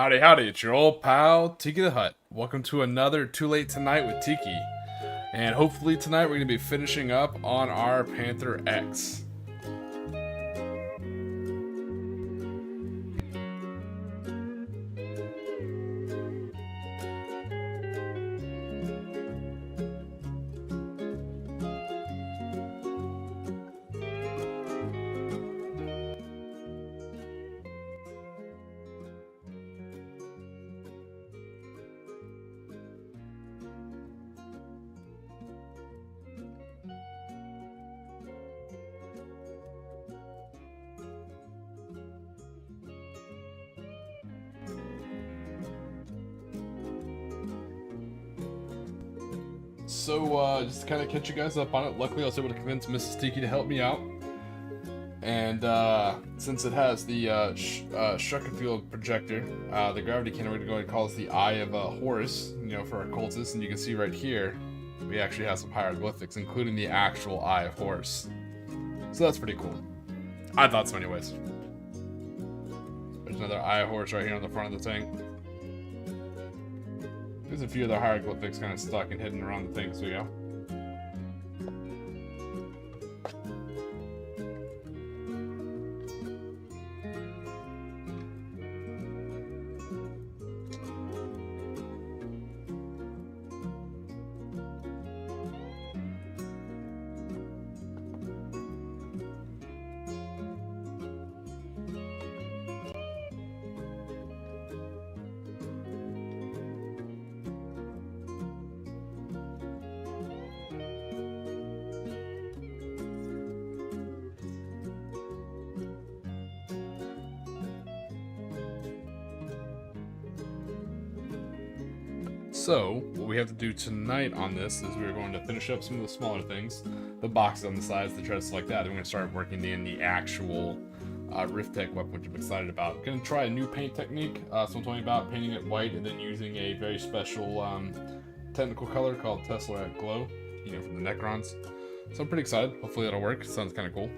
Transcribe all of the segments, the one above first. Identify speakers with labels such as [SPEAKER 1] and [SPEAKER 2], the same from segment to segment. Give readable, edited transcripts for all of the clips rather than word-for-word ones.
[SPEAKER 1] Howdy, howdy, it's your old pal, Tiki the Hut. Welcome to another Too Late Tonight with Tiki. And hopefully tonight we're going to be finishing up on our Panther X. So, just to kind of catch you guys up on it, luckily I was able to convince Mrs. Tiki to help me out. And since it has the Shuckerfield projector, the gravity cannon, we're going to go ahead and call this the Eye of Horus, for our cultists. And you can see right here, we actually have some hieroglyphics, including the actual Eye of Horus. So that's pretty cool. I thought so anyways. There's another Eye of Horus right here on the front of the tank. There's a few other hieroglyphics kind of stuck and hidden around the thing, so yeah. So, what we have to do tonight on this is we're going to finish up some of the smaller things, the boxes on the sides, the treads like that, and we're going to start working in the actual Rift Tech weapon, which I'm excited about. I'm going to try a new paint technique, someone told me about painting it white and then using a very special technical color called Tesseract Glow, from the Necrons. So I'm pretty excited, hopefully that'll work, sounds kind of cool.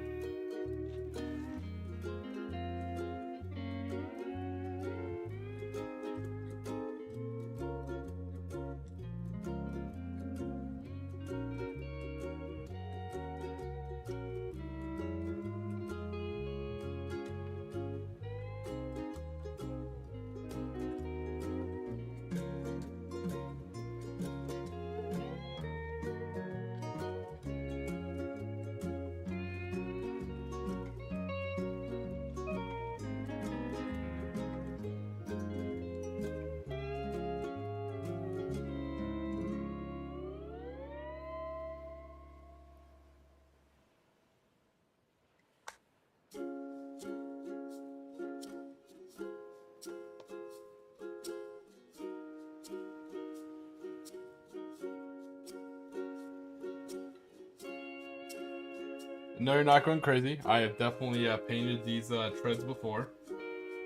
[SPEAKER 1] No, you're not going crazy. I have definitely painted these treads before.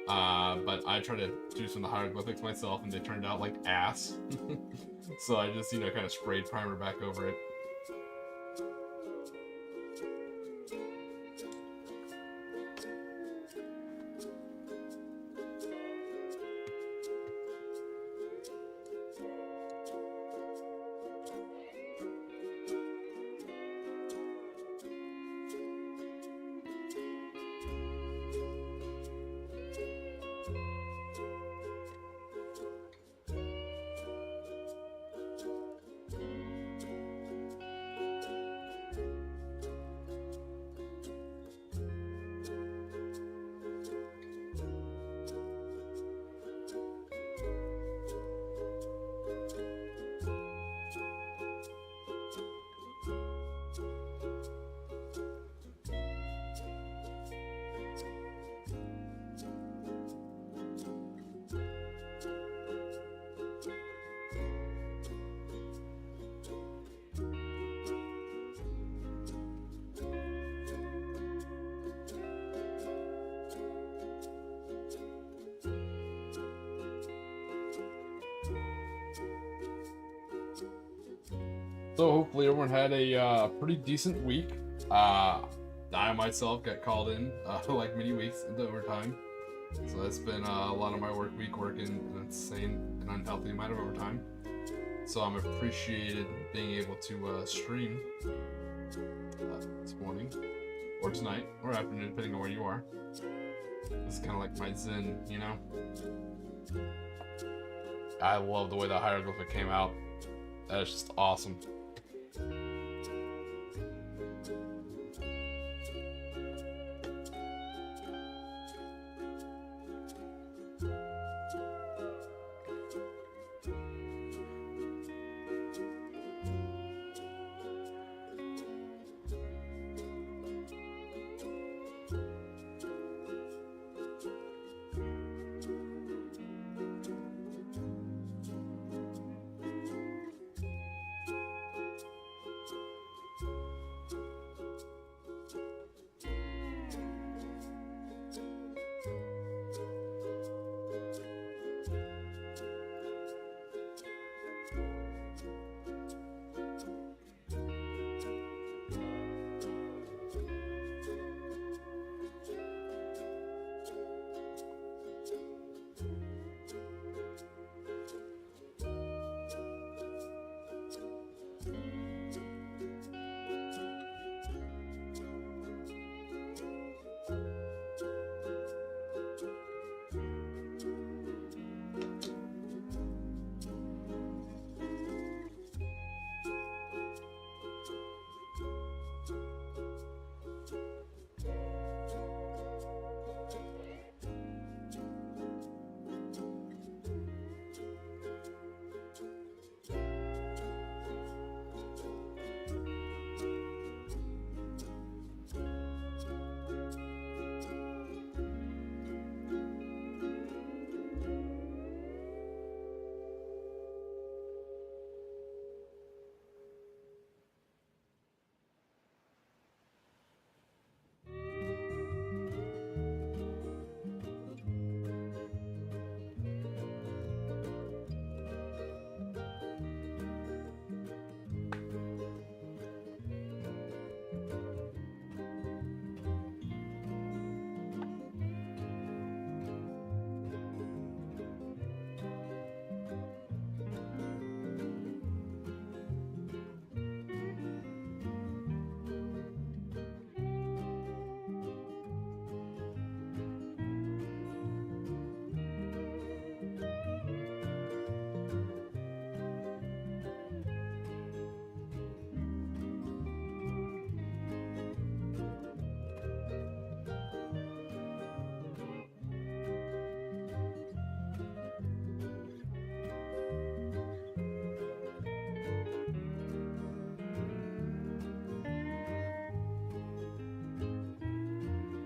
[SPEAKER 1] But I tried to do some of the hieroglyphics myself and they turned out like ass. So I just, kind of sprayed primer back over it. So hopefully everyone had a pretty decent week. I myself got called in like many weeks into overtime. So that's been a lot of my work week, working an insane and unhealthy amount of overtime. So I'm appreciated being able to stream this morning, or tonight, or afternoon, depending on where you are. This is kind of like my zen, you know? I love the way the hieroglyphic came out. That is just awesome.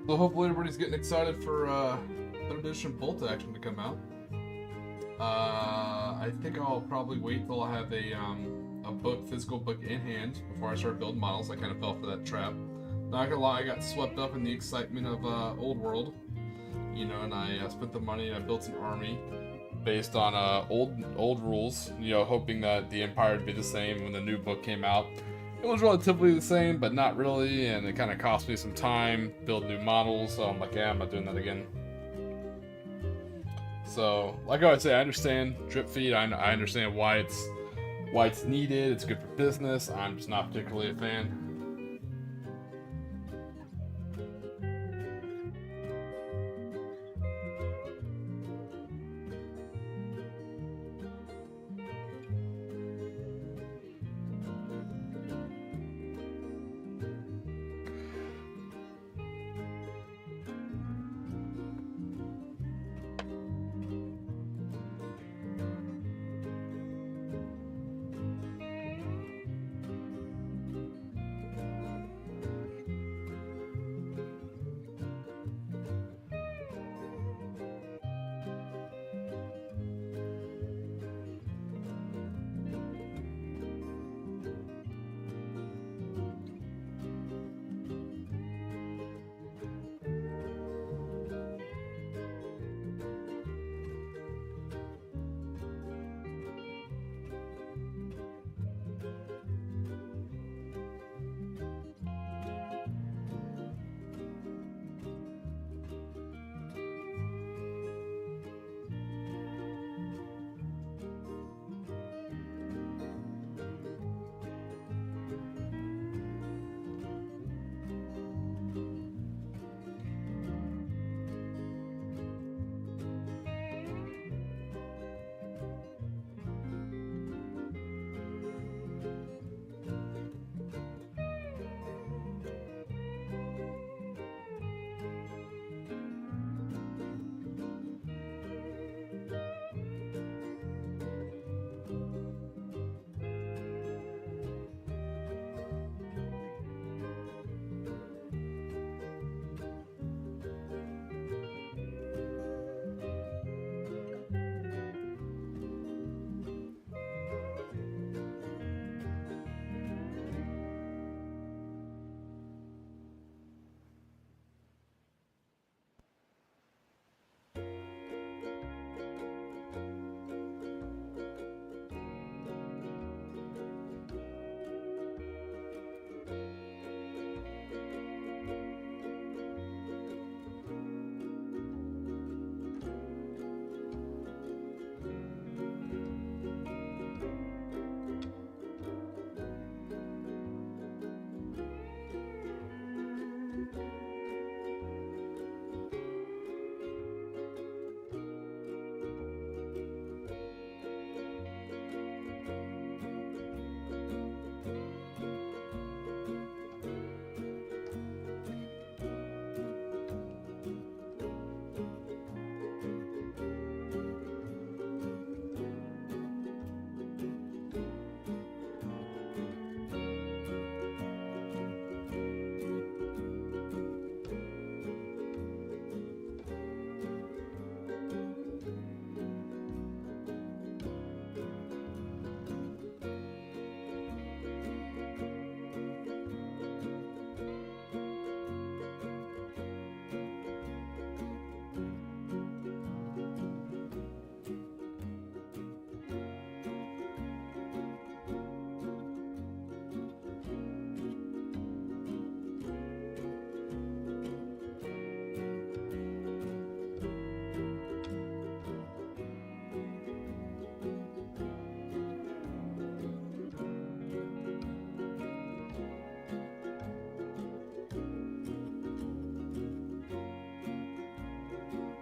[SPEAKER 1] So hopefully everybody's getting excited for 3rd edition Bolt Action to come out. I think I'll probably wait till I have a physical book in hand before I start building models. I kind of fell for that trap. Not gonna lie, I got swept up in the excitement of Old World, you know, and I spent the money and I built an army based on old rules, you know, hoping that the Empire would be the same when the new book came out. It was relatively the same, but not really, and it kind of cost me some time, build new models, so I'm like, yeah, I'm not doing that again. So, like I would say, I understand drip feed, I understand why it's needed, it's good for business, I'm just not particularly a fan.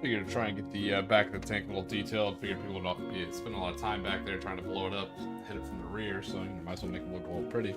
[SPEAKER 1] Figured to try and get the back of the tank a little detailed. Figured people would not be spending a lot of time back there trying to blow it up, hit it from the rear, so you might as well make it look a little pretty.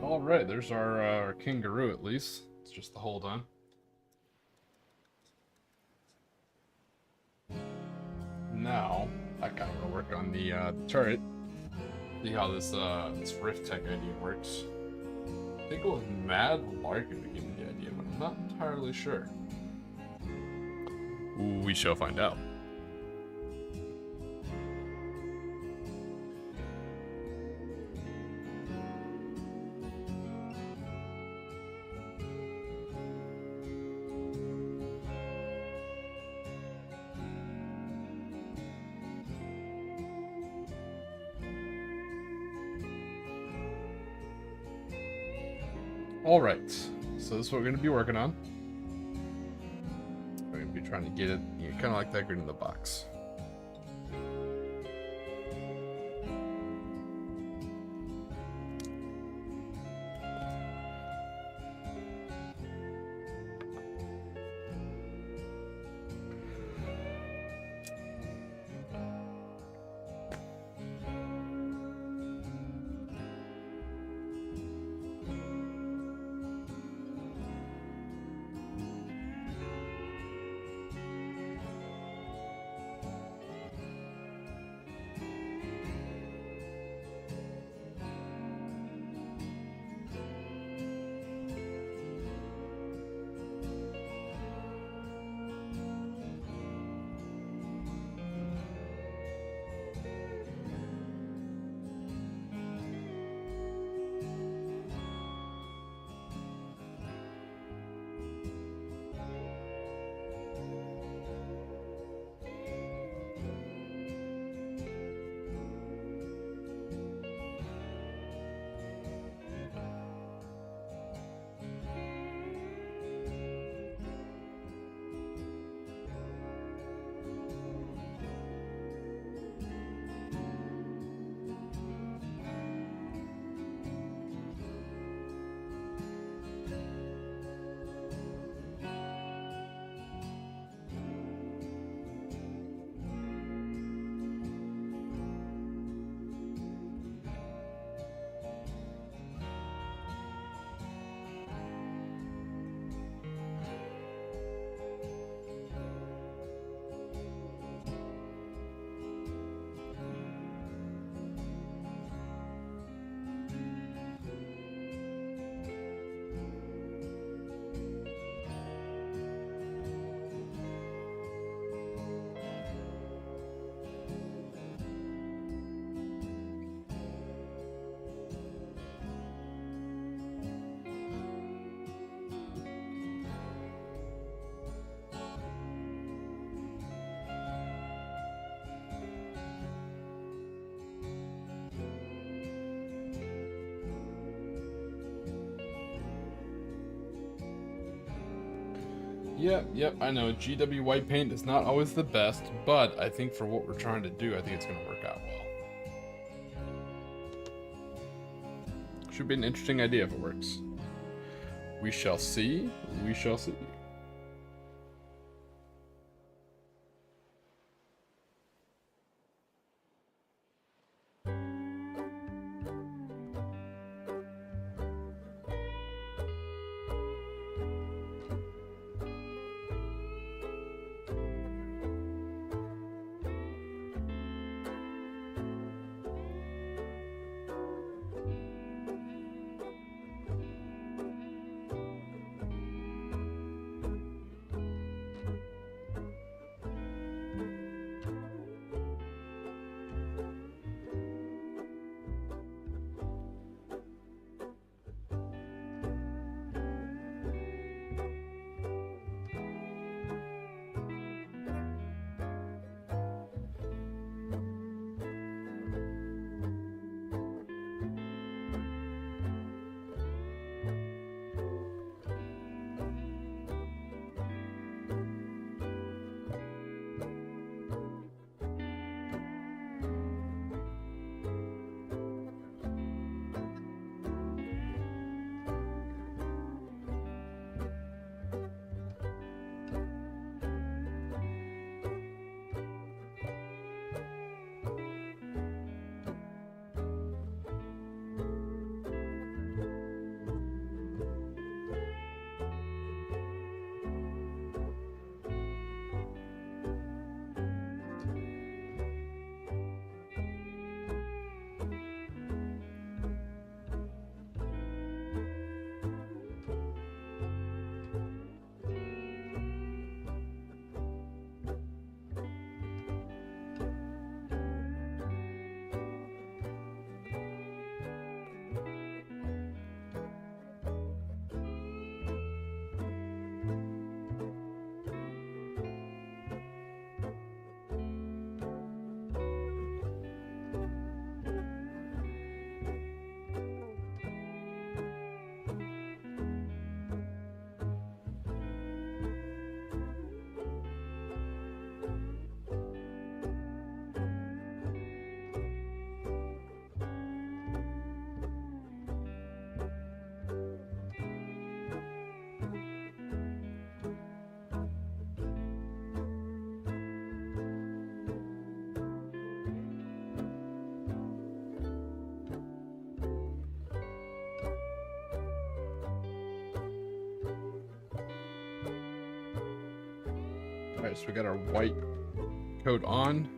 [SPEAKER 1] Alright, there's our kangaroo at least. It's just the hold on. Now, I kind of want to work on the turret. See how this rift tech idea works. I think it was Mad Larkin who gave me the idea, but I'm not entirely sure. We shall find out. Alright, so this is what we're going to be working on. We're going to be trying to get it, kind of like that grid in the box. Yep, I know. GW white paint is not always the best, but I think for what we're trying to do, I think it's going to work out well. Should be an interesting idea if it works. We shall see. We shall see. Alright, so we got our white coat on.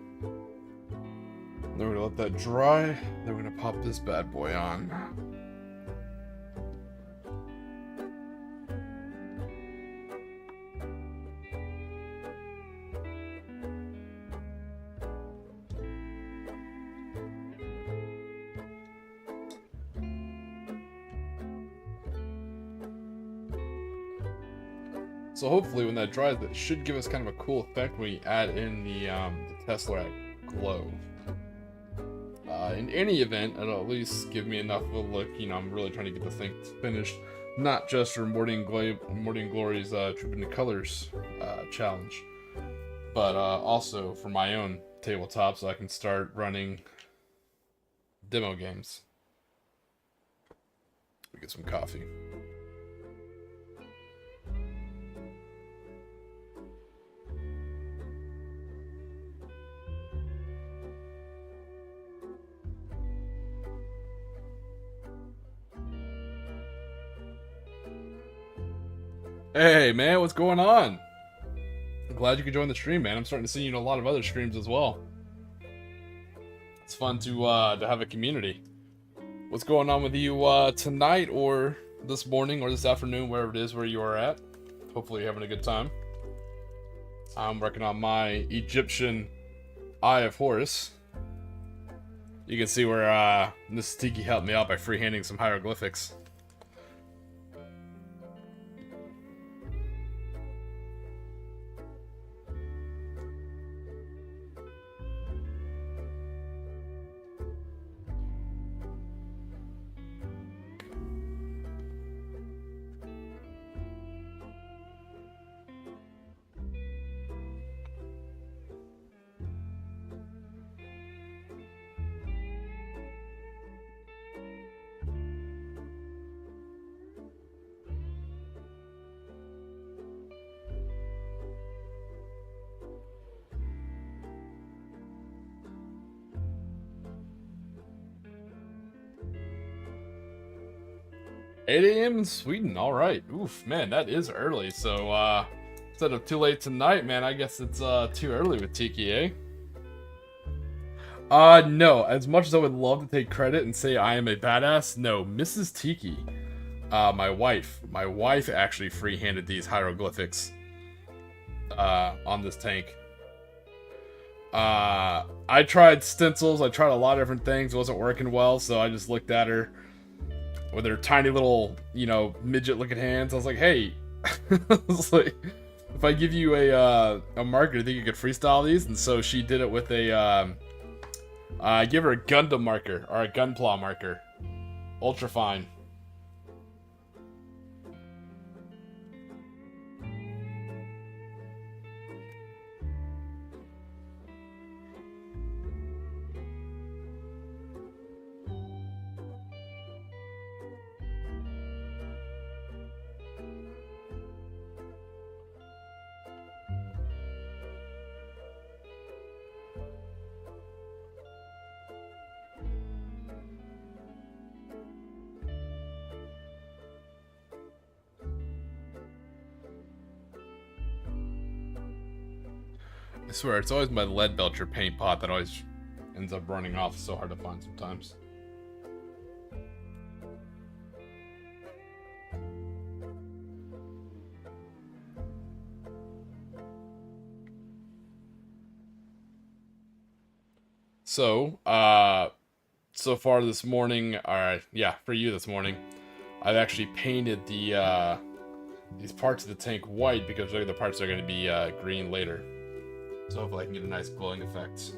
[SPEAKER 1] Then we're gonna let that dry. Then we're gonna pop this bad boy on. So hopefully when that dries, that should give us kind of a cool effect when we add in the Tesseract glow. In any event, it'll at least give me enough of a look. You know, I'm really trying to get the thing finished, not just for Morning Glory's Troop into Colors challenge, but also for my own tabletop, so I can start running demo games. We get some coffee. Hey man, what's going on? I'm glad you could join the stream, man. I'm starting to see you in a lot of other streams as well. It's fun to have a community. What's going on with you tonight, or this morning, or this afternoon, wherever it is where you are at? Hopefully you're having a good time. I'm working on my Egyptian Eye of Horus. You can see where Mrs. Tiki helped me out by freehanding some hieroglyphics. 8 a.m. in Sweden. All right. Oof, man, that is early. So instead of too late tonight, man, I guess it's too early with Tiki, eh? No. As much as I would love to take credit and say I am a badass, no. Mrs. Tiki, my wife actually free-handed these hieroglyphics on this tank. I tried stencils. I tried a lot of different things. It wasn't working well, so I just looked at her with her tiny little, midget-looking hands. I was like, hey, I was like, if I give you a marker, do you think you could freestyle these? And so she did it with a, I give her a Gundam marker, or a Gunpla marker. Ultra fine. I swear, it's always my lead belcher paint pot that always ends up running off. It's so hard to find sometimes. So, so far this morning, yeah, for you this morning, I've actually painted the, these parts of the tank white because the other parts are going to be, green later. So hopefully I can get a nice glowing effect.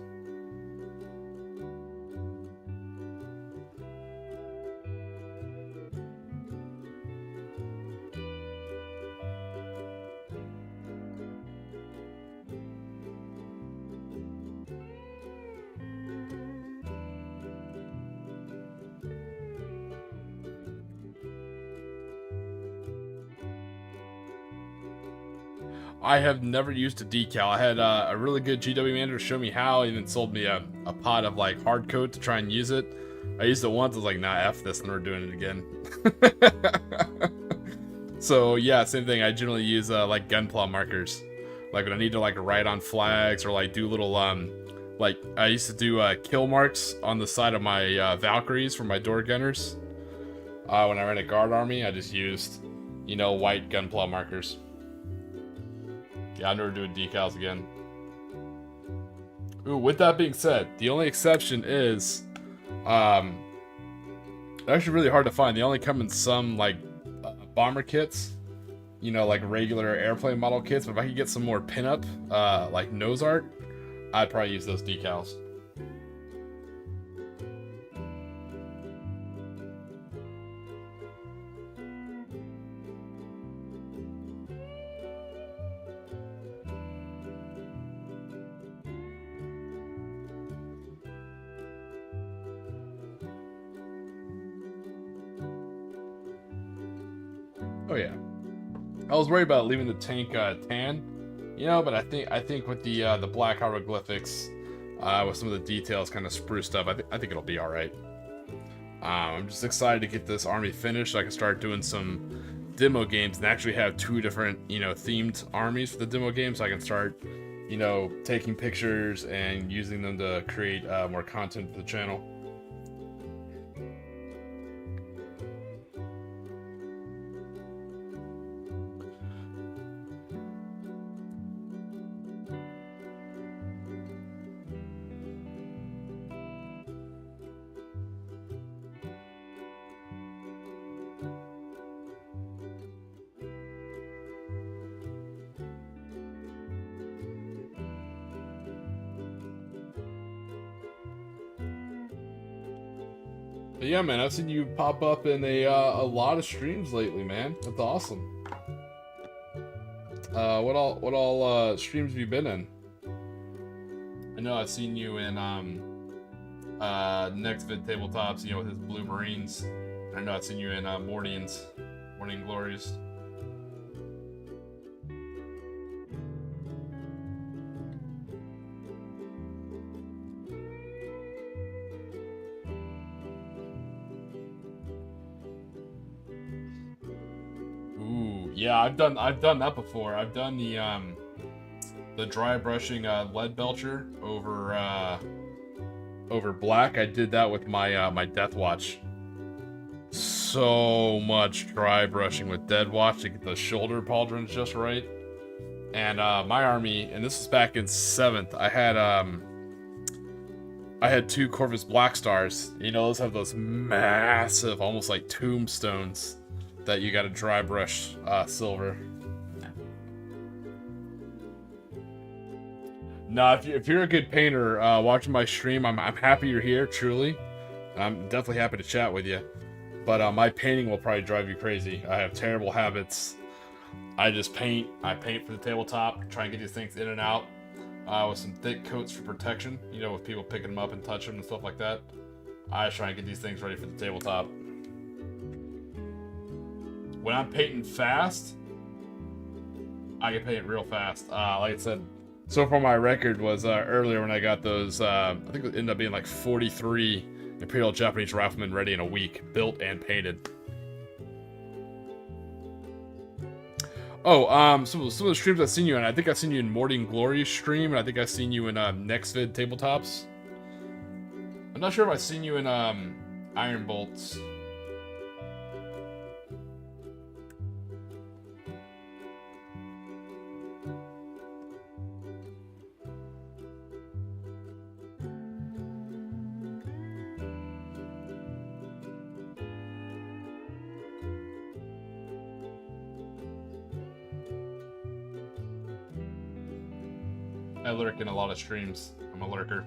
[SPEAKER 1] I have never used a decal. I had a really good GW manager show me how, and then sold me a pot of like hard coat to try and use it. I used it once, I was like, nah, F this, and we're doing it again. So yeah, same thing. I generally use like Gunpla markers. Like when I need to like write on flags or like do little like I used to do kill marks on the side of my Valkyries for my door gunners. When I ran a guard army, I just used, white Gunpla markers. Yeah, I'm never doing decals again. Ooh, with that being said, the only exception is, they're actually really hard to find. They only come in some, like, bomber kits. Like regular airplane model kits. But if I could get some more pinup, like nose art, I'd probably use those decals. Oh yeah, I was worried about leaving the tank tan, but I think with the black hieroglyphics, with some of the details kind of spruced up, I think it'll be all right. I'm just excited to get this army finished so I can start doing some demo games and actually have two different themed armies for the demo game, so I can start taking pictures and using them to create more content for the channel. But yeah, man, I've seen you pop up in a lot of streams lately, man. That's awesome. What all streams have you been in? I know I've seen you in Next Vid Tabletops, with his Blue Marines. I know I've seen you in Morning Glories. Yeah, I've done that before. I've done the dry brushing lead belcher over black. I did that with my my Death Watch. So much dry brushing with Dead Watch to get the shoulder pauldrons just right. And my army, and this was back in 7th, I had 2 Corvus Black Stars. You know, those have those massive, almost like tombstones that you gotta dry brush silver. Nah, if you're a good painter, watching my stream, I'm happy you're here, truly. I'm definitely happy to chat with you. But my painting will probably drive you crazy. I have terrible habits. I just paint. I paint for the tabletop, try and get these things in and out with some thick coats for protection. You know, with people picking them up and touching them and stuff like that. I just try and get these things ready for the tabletop. When I'm painting fast, I can paint real fast. Like I said, so far my record was earlier when I got those, I think it ended up being like 43 Imperial Japanese Riflemen ready in a week, built and painted. Oh, some of the streams I've seen you in, I think I've seen you in Morning Glory's stream, and I think I've seen you in NextVid Tabletops. I'm not sure if I've seen you in Iron Bolts. I lurk in a lot of streams. I'm a lurker.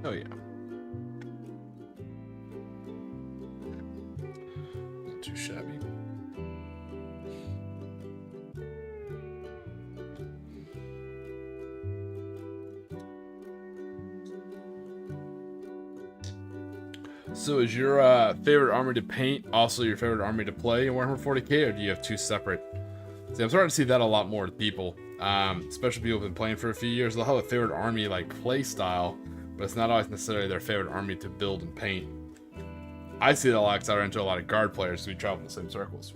[SPEAKER 1] Oh yeah. Not too shabby. So is your favorite army to paint also your favorite army to play in Warhammer 40k, or do you have 2 separate? See, I'm starting to see that a lot more with people, especially people who've been playing for a few years. They'll have a favorite army like play style, but it's not always necessarily their favorite army to build and paint. I see that a lot because I run into a lot of guard players, so we travel in the same circles.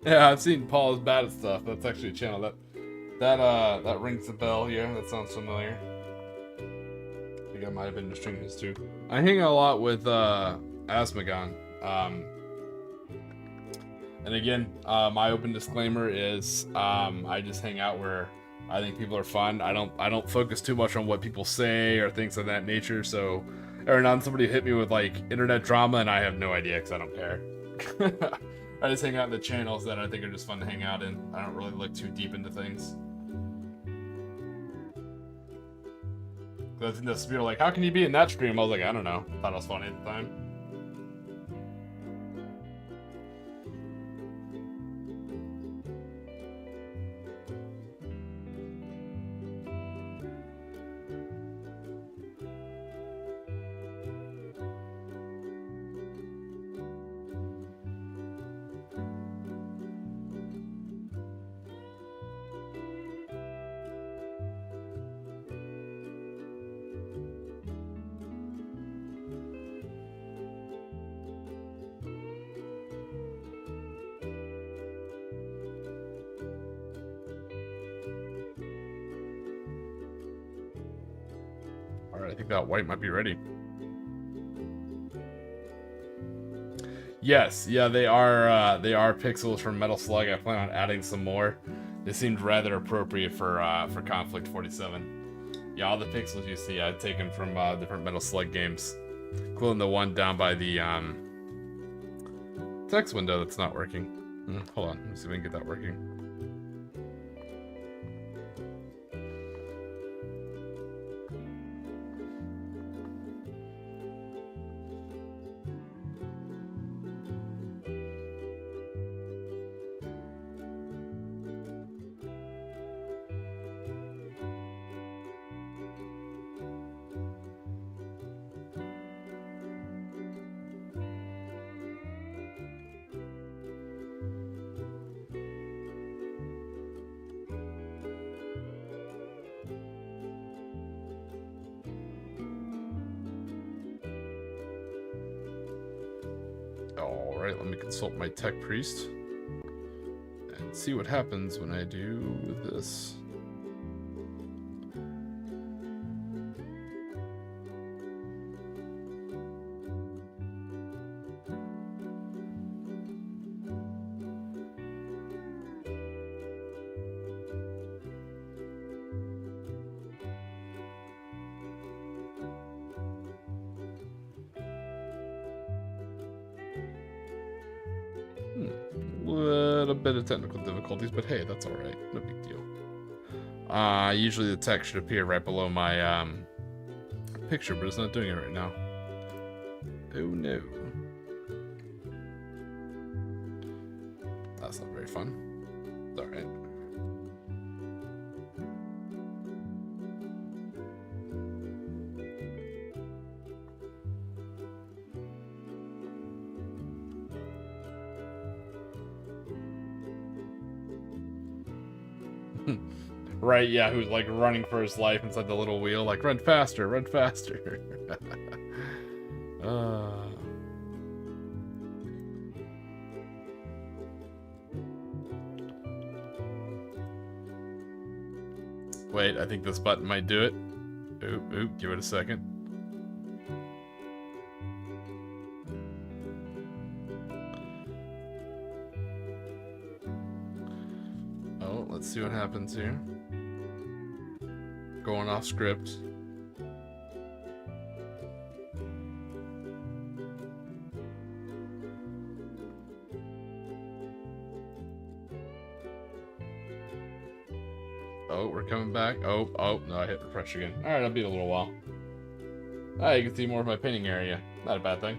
[SPEAKER 1] Yeah, I've seen Paul is bad at stuff. That's actually a channel that rings the bell. Yeah, that sounds familiar. I think I might have been streaming his too. I hang out a lot with Asmagon. And again, my open disclaimer is I just hang out where I think people are fun. I don't focus too much on what people say or things of that nature. So every now and then somebody hit me with like internet drama, and I have no idea because I don't care. I just hang out in the channels that I think are just fun to hang out in. I don't really look too deep into things. I think those people are like, how can you be in that stream? I was like, I don't know. Thought it was funny at the time. Alright, I think that white might be ready. Yes, yeah, they are pixels from Metal Slug. I plan on adding some more. They seemed rather appropriate for Conflict 47. Yeah, all the pixels you see I've taken from different Metal Slug games, including the one down by the text window that's not working. Hold on, let me see if we can get that working. Alright, let me consult my tech priest and see what happens when I do this. A bit of technical difficulties, but hey, that's alright. No big deal. Usually the text should appear right below my picture, but it's not doing it right now. Oh no. That's not very fun. It's alright. Right, yeah, who's like running for his life inside the little wheel, like, run faster, run faster. Wait, I think this button might do it. Oop, give it a second. Oh, let's see what happens here. Going off script. Oh, we're coming back. Oh, no, I hit refresh again. Alright, I'll be a little while. Ah, you can see more of my painting area. Not a bad thing.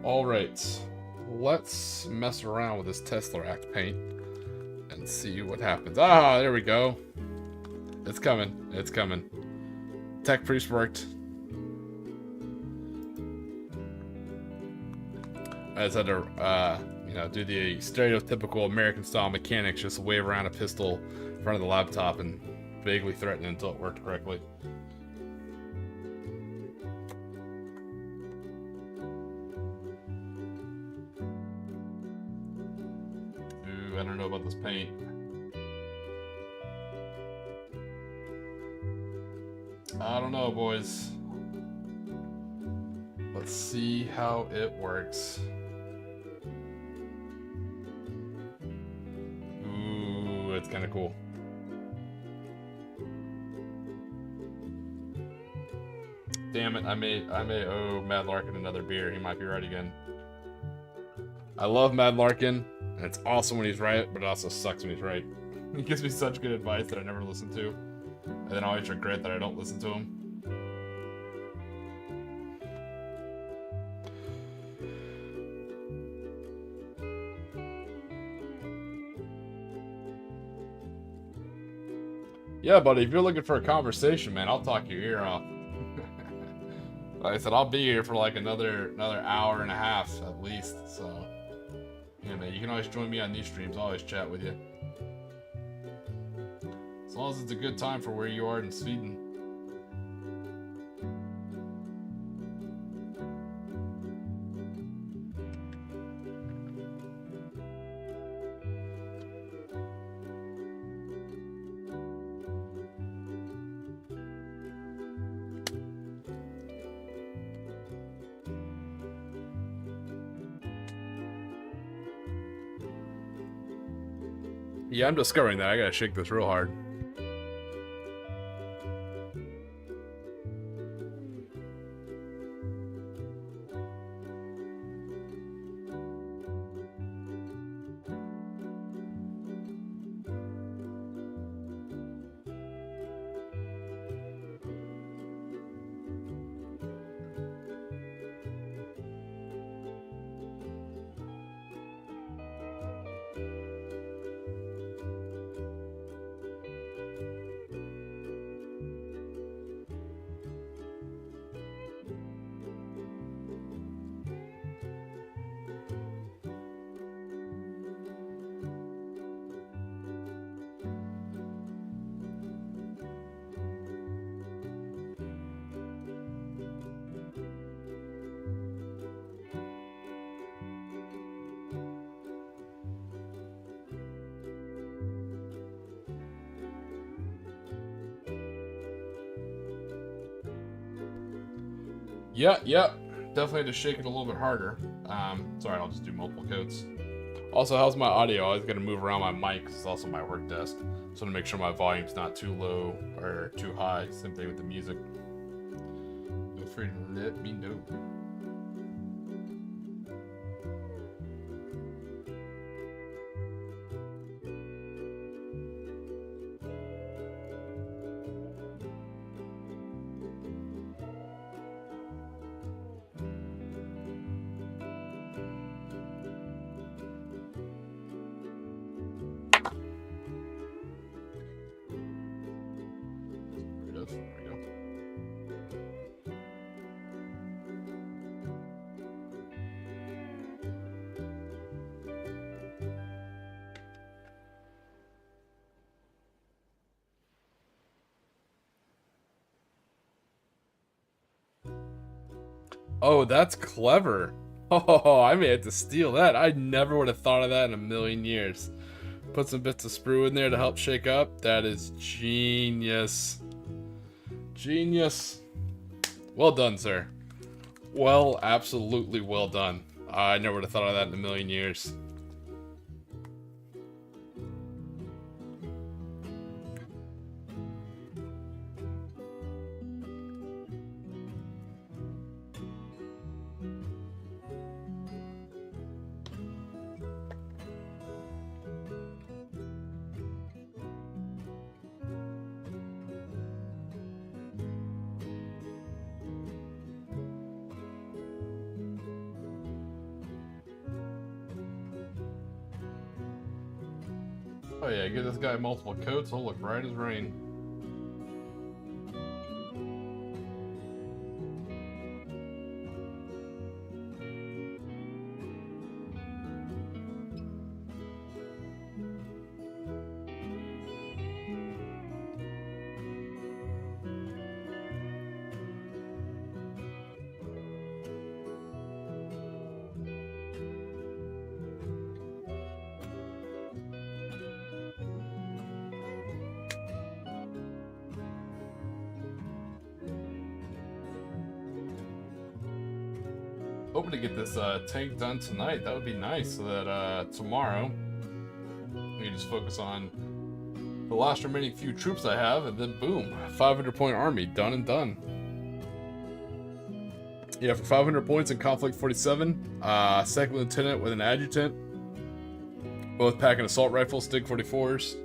[SPEAKER 1] Alright. Let's mess around with this Tesseract paint and see what happens. Ah, there we go. It's coming. It's coming. Tech priest worked. I just had to, you know, do the stereotypical American-style mechanics, just wave around a pistol in front of the laptop and vaguely threaten it until it worked correctly. Ooh, I don't know about this paint. I don't know, boys. Let's see how it works. Ooh, it's kind of cool. Damn it, I may owe Mad Larkin another beer. He might be right again. I love Mad Larkin, and it's awesome when he's right, but it also sucks when he's right. He gives me such good advice that I never listen to, and then I always regret that I don't listen to him. Yeah, buddy, if you're looking for a conversation, man, I'll talk your ear off. Like I said, I'll be here for like another hour and a half at least, so yeah, man, you can always join me on these streams. I'll always chat with you. As long as it's a good time for where you are in Sweden. Yeah, I'm discovering that. I gotta shake this real hard. Yeah. Definitely had to shake it a little bit harder. Sorry, I'll just do multiple coats. Also, how's my audio? I was gonna move around my mic, 'cause it's also my work desk. So to make sure my volume's not too low or too high. Same thing with the music. Feel free to let me know. There we go. Oh, that's clever. Oh, I may have to steal that. I never would have thought of that in a million years. Put some bits of sprue in there to help shake up. That is genius. Genius. Well done, sir. Well, absolutely well done. I never would have thought of that in a million years. Oh yeah, give this guy multiple coats, he'll look bright as rain. Hoping to get this tank done tonight. That would be nice, so that tomorrow we can just focus on the last remaining few troops I have, and then boom, 500 point army, done and done. Yeah, for 500 points in Conflict 47, second lieutenant with an adjutant, both packing assault rifles, Stig 44s,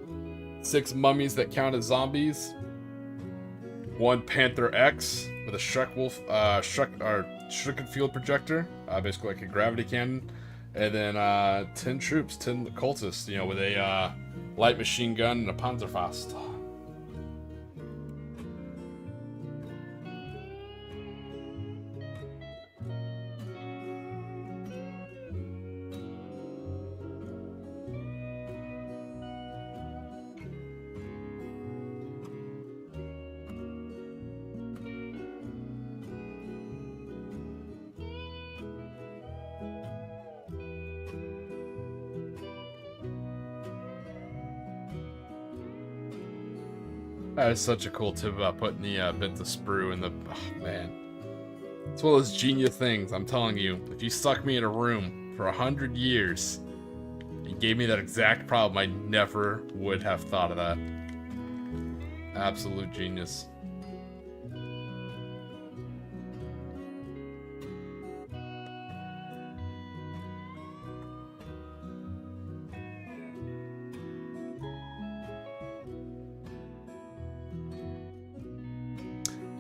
[SPEAKER 1] 6 mummies that count as zombies, 1 Panther X with a Shrunken Field Projector, basically like a gravity cannon, and then 10 troops, 10 cultists, you know, with a light machine gun and a Panzerfaust. That is such a cool tip about putting the bits of sprue in the... Oh, man. It's one of those genius things, I'm telling you. If you stuck me in a room for 100 years and gave me that exact problem, I never would have thought of that. Absolute genius.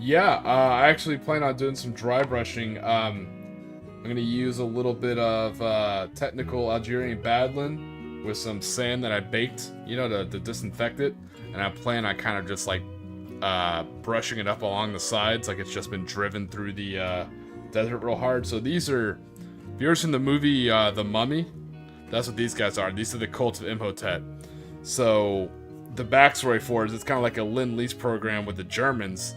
[SPEAKER 1] Yeah, I actually plan on doing some dry brushing. I'm going to use a little bit of technical Algerian badlin with some sand that I baked, you know, to disinfect it. And I plan on kind of just like brushing it up along the sides like it's just been driven through the desert real hard. So these are, if you've ever seen the movie The Mummy, that's what these guys are. These are the cult of Imhotep. So the backstory for it is it's kind of like a Lend-Lease program with the Germans.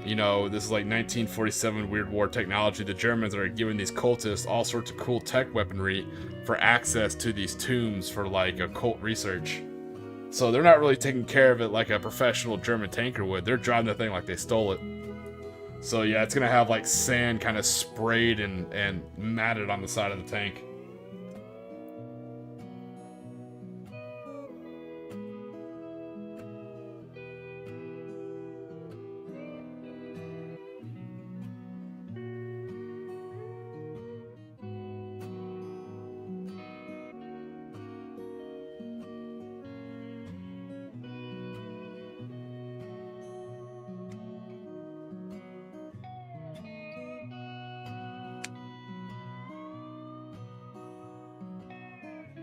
[SPEAKER 1] You know, this is like 1947 Weird War technology. The Germans are giving these cultists all sorts of cool tech weaponry for access to these tombs for like occult research. So they're not really taking care of it like a professional German tanker would. They're driving the thing like they stole it. So yeah, it's gonna have like sand kind of sprayed and matted on the side of the tank.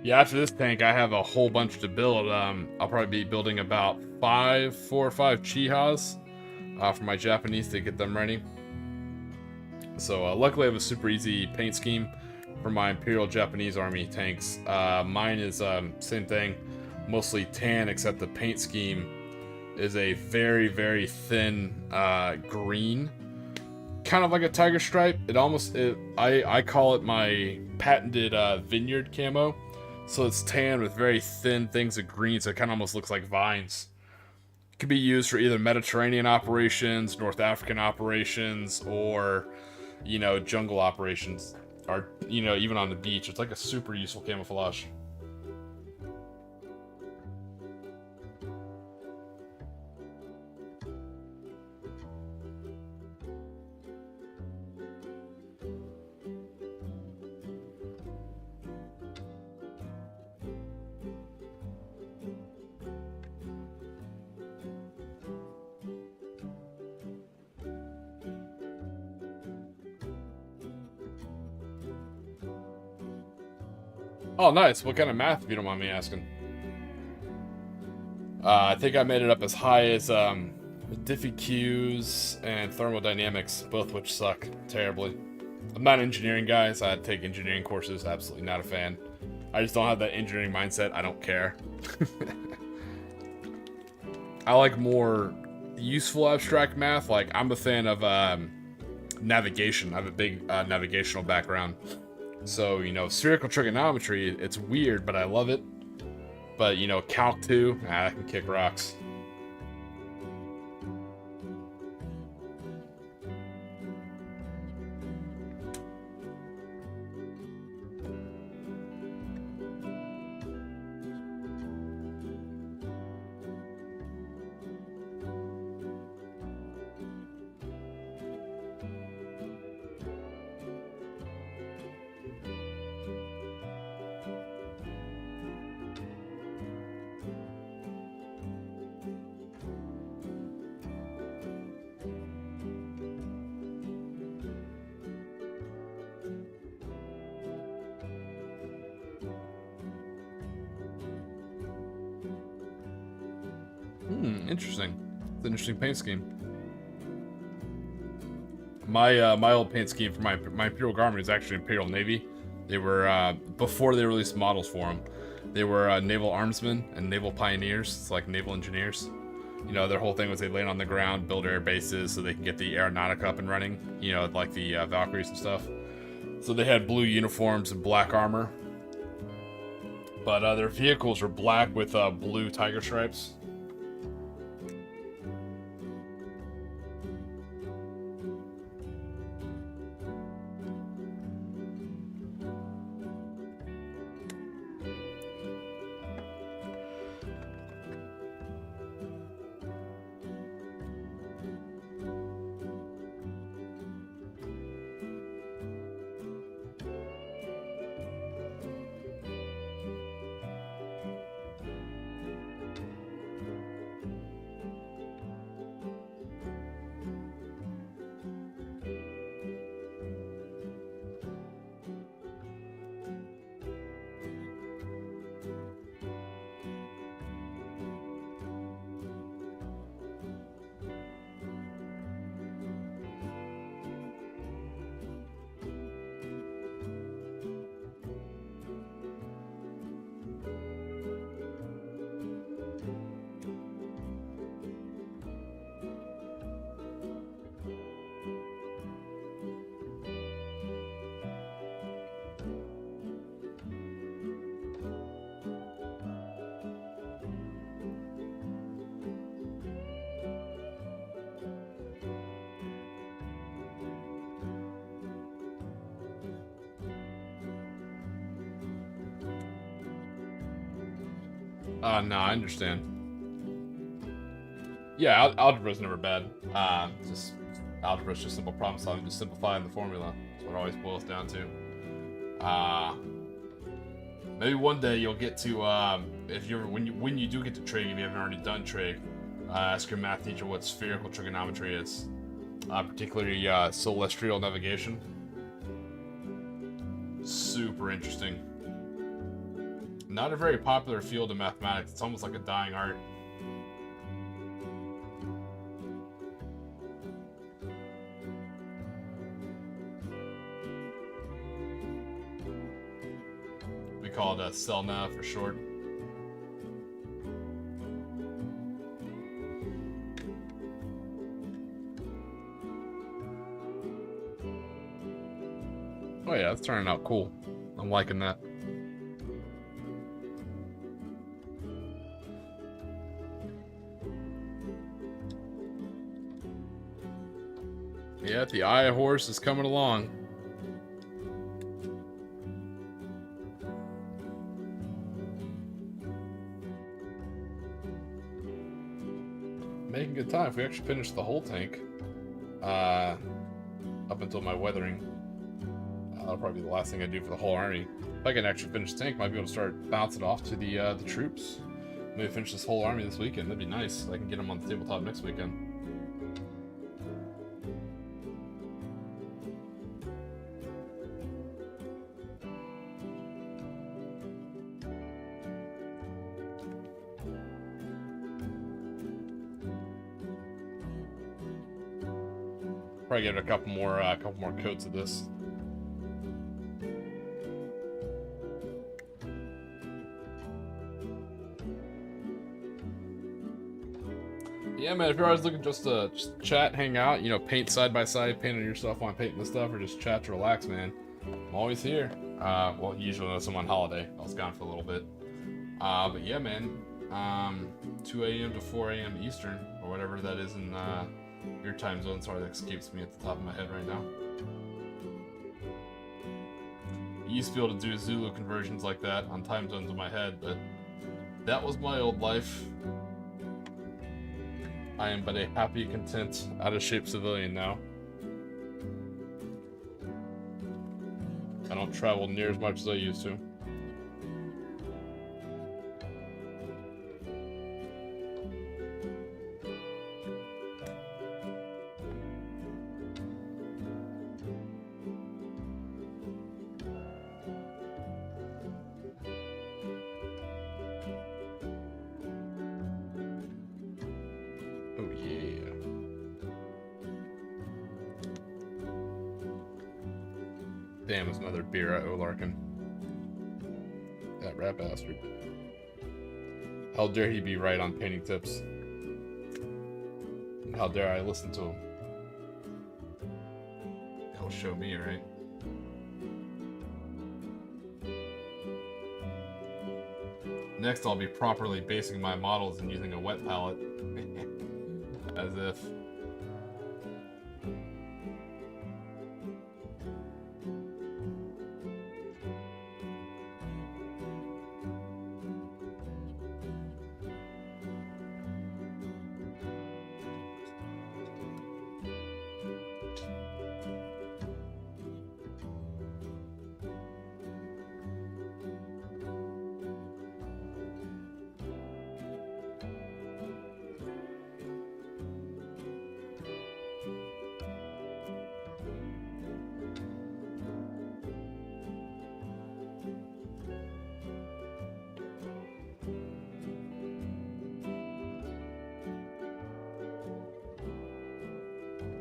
[SPEAKER 1] Yeah, after this tank, I have a whole bunch to build. I'll probably be building about 4 or 5 Chihas for my Japanese to get them ready. So luckily I have a super easy paint scheme for my Imperial Japanese Army tanks. Mine is same thing, mostly tan, except the paint scheme is a very, very thin green. Kind of like a tiger stripe. I call it my patented vineyard camo. So it's tan with very thin things of green, so it kind of almost looks like vines. It can be used for either Mediterranean operations, North African operations, or, you know, jungle operations. Or, you know, even on the beach. It's like a super useful camouflage. Oh, nice. What kind of math, if you don't mind me asking? I think I made it up as high as Diffie Qs and thermodynamics, both which suck terribly. I'm not an engineering guy, so I had to take engineering courses. Absolutely not a fan. I just don't have that engineering mindset. I don't care. I like more useful abstract math. Like, I'm a fan of navigation. I have a big navigational background. So, you know, spherical trigonometry, it's weird, but I love it. But, you know, Calc 2, I can kick rocks. Interesting. It's an interesting paint scheme. My old paint scheme for my Imperial Garment is actually Imperial Navy. They were before they released models for them. They were naval armsmen and naval pioneers. It's like naval engineers. You know, their whole thing was they land on the ground, build air bases so they can get the aeronautica up and running. You know, like the Valkyries and stuff. So they had blue uniforms and black armor. But their vehicles were black with blue tiger stripes. No, I understand. Yeah, algebra's never bad. Just algebra's just simple problem solving, just simplifying the formula. That's what it always boils down to. Maybe one day you'll get to if you're when you do get to trig, if you haven't already done trig, ask your math teacher what spherical trigonometry is, particularly celestial navigation. Super interesting. Not a very popular field of mathematics. It's almost like a dying art. We call it cell nav for short. Oh yeah, it's turning out cool. I'm liking that. Yeah, the Eye Horse is coming along. Making good time. If we actually finish the whole tank, up until my weathering, that'll probably be the last thing I do for the whole army. If I can actually finish the tank, I might be able to start bouncing off to the troops. Maybe finish this whole army this weekend. That'd be nice. I can get them on the tabletop next weekend. Probably give it a couple more coats of this. Yeah, man, if you're always looking just to chat, hang out, you know, paint side by side, paint on your stuff while I'm painting the stuff, or just chat to relax, man, I'm always here. Well, usually unless I'm on holiday. I was gone for a little bit. But yeah, man, 2 a.m. to 4 a.m. Eastern, or whatever that is in your time zone. Sorry, that escapes me at the top of my head right now. You used to be able to do Zulu conversions like that on time zones in my head, but that was my old life. I am but a happy, content, out-of-shape civilian now. I don't travel near as much as I used to. Damn, it's another beer at Olarkin. That rat bastard. How dare he be right on painting tips? And how dare I listen to him? He'll show me, right? Next, I'll be properly basing my models and using a wet palette. As if.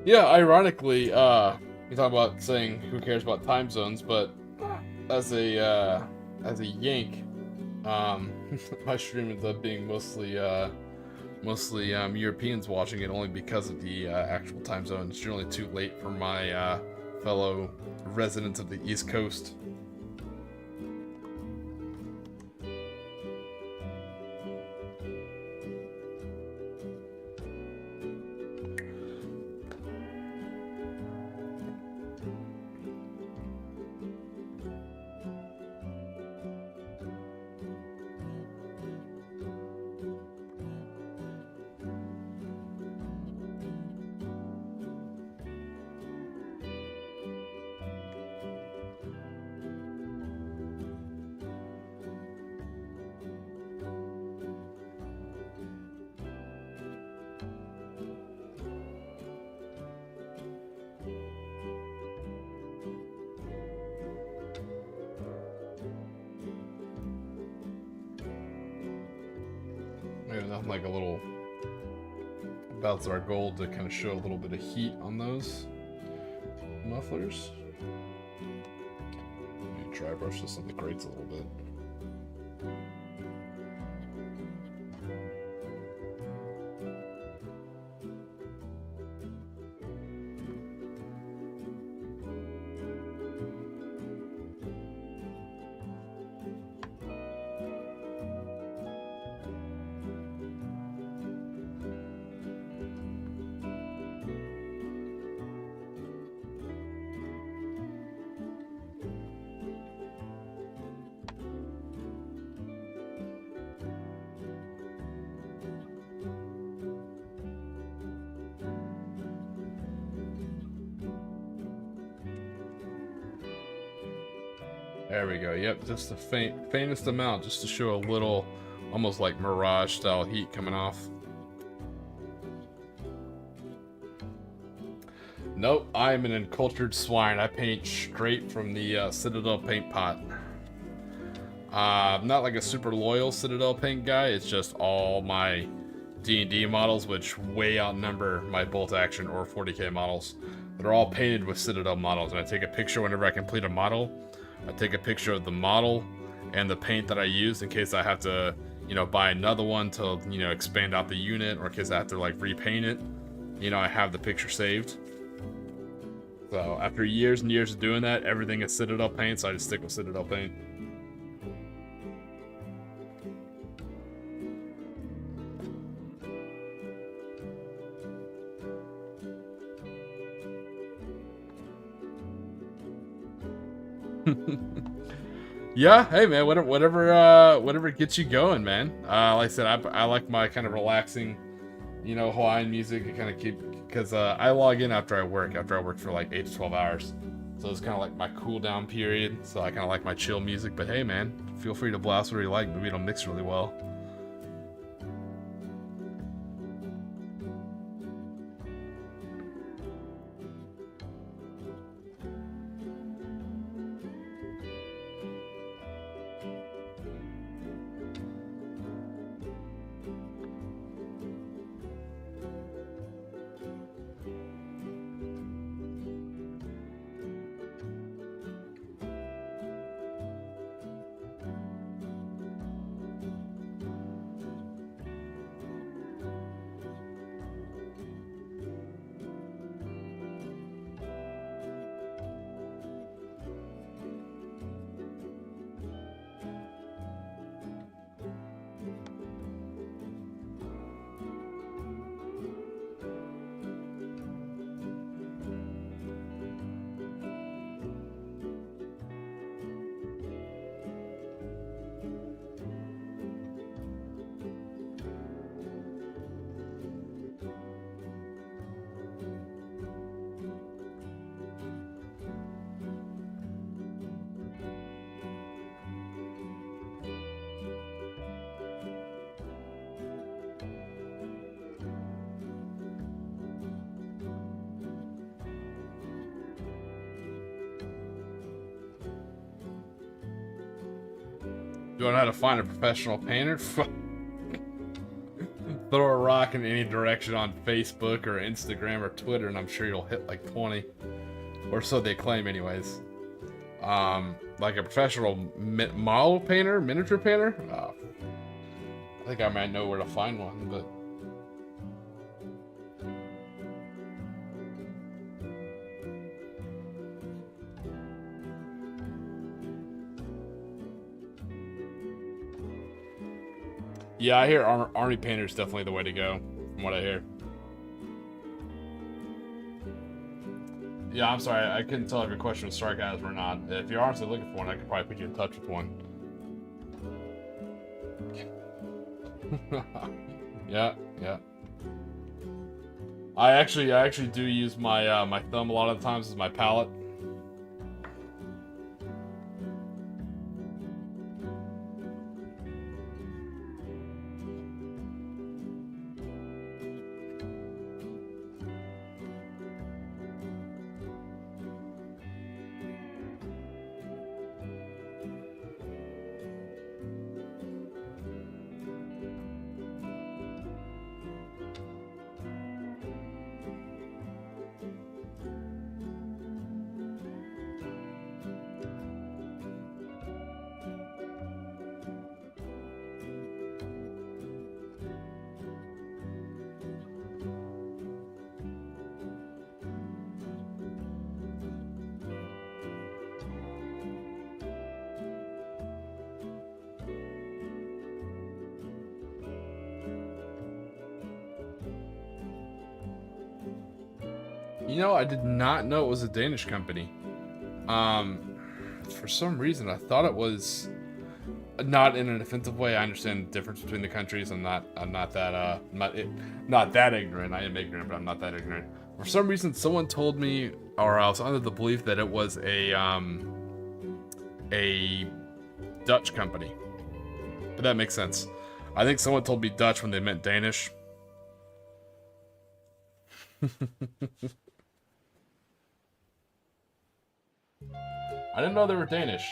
[SPEAKER 1] Yeah, ironically, you talk about saying who cares about time zones, but as a Yank, my stream ends up being mostly Europeans watching it only because of the actual time zone. It's generally too late for my fellow residents of the East Coast. Maybe nothing like a little bouts of our gold to kind of show a little bit of heat on those mufflers. Maybe dry brush this on the grates a little bit. There we go. Yep, just the faintest amount, just to show a little, almost like mirage style heat coming off. Nope, I'm an uncultured swine. I paint straight from the Citadel paint pot. I'm not like a super loyal Citadel paint guy. It's just all my D&D models, which way outnumber my bolt action or 40k models. They're all painted with Citadel models, and I take a picture whenever I complete a model. I take a picture of the model and the paint that I use in case I have to, you know, buy another one to, you know, expand out the unit, or in case I have to like repaint it. You know, I have the picture saved. So after years and years of doing that, everything is Citadel paint, so I just stick with Citadel paint. Yeah, hey man, whatever gets you going, man. Like I said, I like my kind of relaxing, you know, Hawaiian music. I kind of keep, because I log in after I work for like 8 to 12 hours, so it's kind of like my cool down period. So I kind of like my chill music. But hey man, feel free to blast whatever you like. Maybe it'll mix really well. You want to know how to find a professional painter? Throw a rock in any direction on Facebook or Instagram or Twitter, and I'm sure you'll hit like 20. Or so they claim, anyways. Like a professional model painter, miniature painter? I think I might know where to find one, but... Yeah, I hear army painter is definitely the way to go, from what I hear. Yeah, I'm sorry, I couldn't tell if your question was sarcasm or not. If you're honestly looking for one, I could probably put you in touch with one. Yeah. I actually do use my my thumb a lot of the times as my palette. You know, I did not know it was a Danish company. For some reason, I thought it was not in an offensive way. I understand the difference between the countries. I'm not that not that ignorant. I am ignorant, but I'm not that ignorant. For some reason, someone told me, or I was under the belief that it was a Dutch company. But that makes sense. I think someone told me Dutch when they meant Danish. I didn't know they were Danish.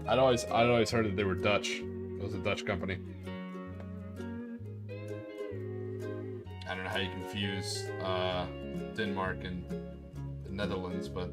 [SPEAKER 1] I'd always heard that they were Dutch. It was a Dutch company. I don't know how you confuse Denmark and the Netherlands, but...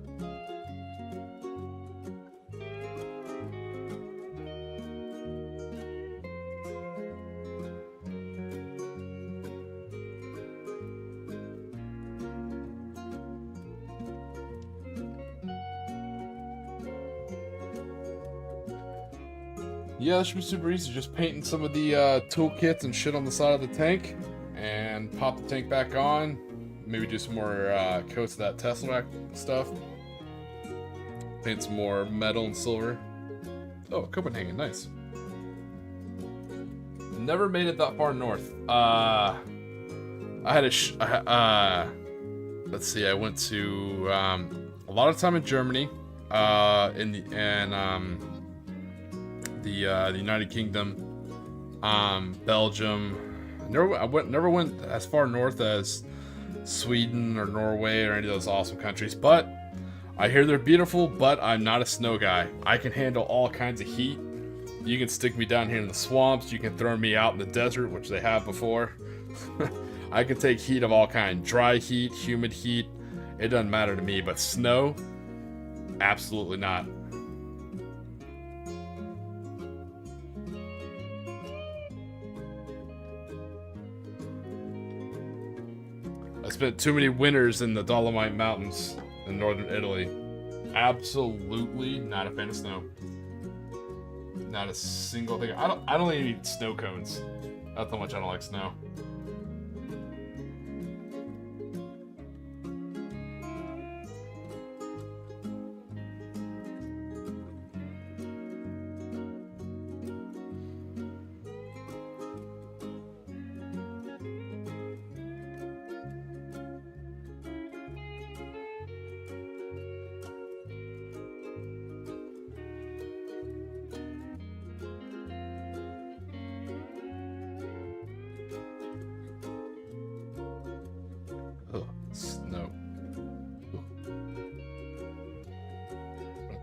[SPEAKER 1] Yeah, that should be super easy. Just painting some of the toolkits and shit on the side of the tank, and pop the tank back on. Maybe do some more coats of that Tesseract stuff. Paint some more metal and silver. Oh, Copenhagen, nice. Never made it that far north. I had let's see. I went to a lot of time in Germany, the United Kingdom, Belgium. Never went as far north as Sweden or Norway or any of those awesome countries, but I hear they're beautiful, but I'm not a snow guy. I can handle all kinds of heat. You can stick me down here in the swamps, you can throw me out in the desert, which they have before. I can take heat of all kinds. Dry heat, humid heat, it doesn't matter to me, but snow? Absolutely not. I spent too many winters in the Dolomite Mountains in northern Italy. Absolutely not a fan of snow. Not a single thing. I don't even eat snow cones. That's how much I don't like snow.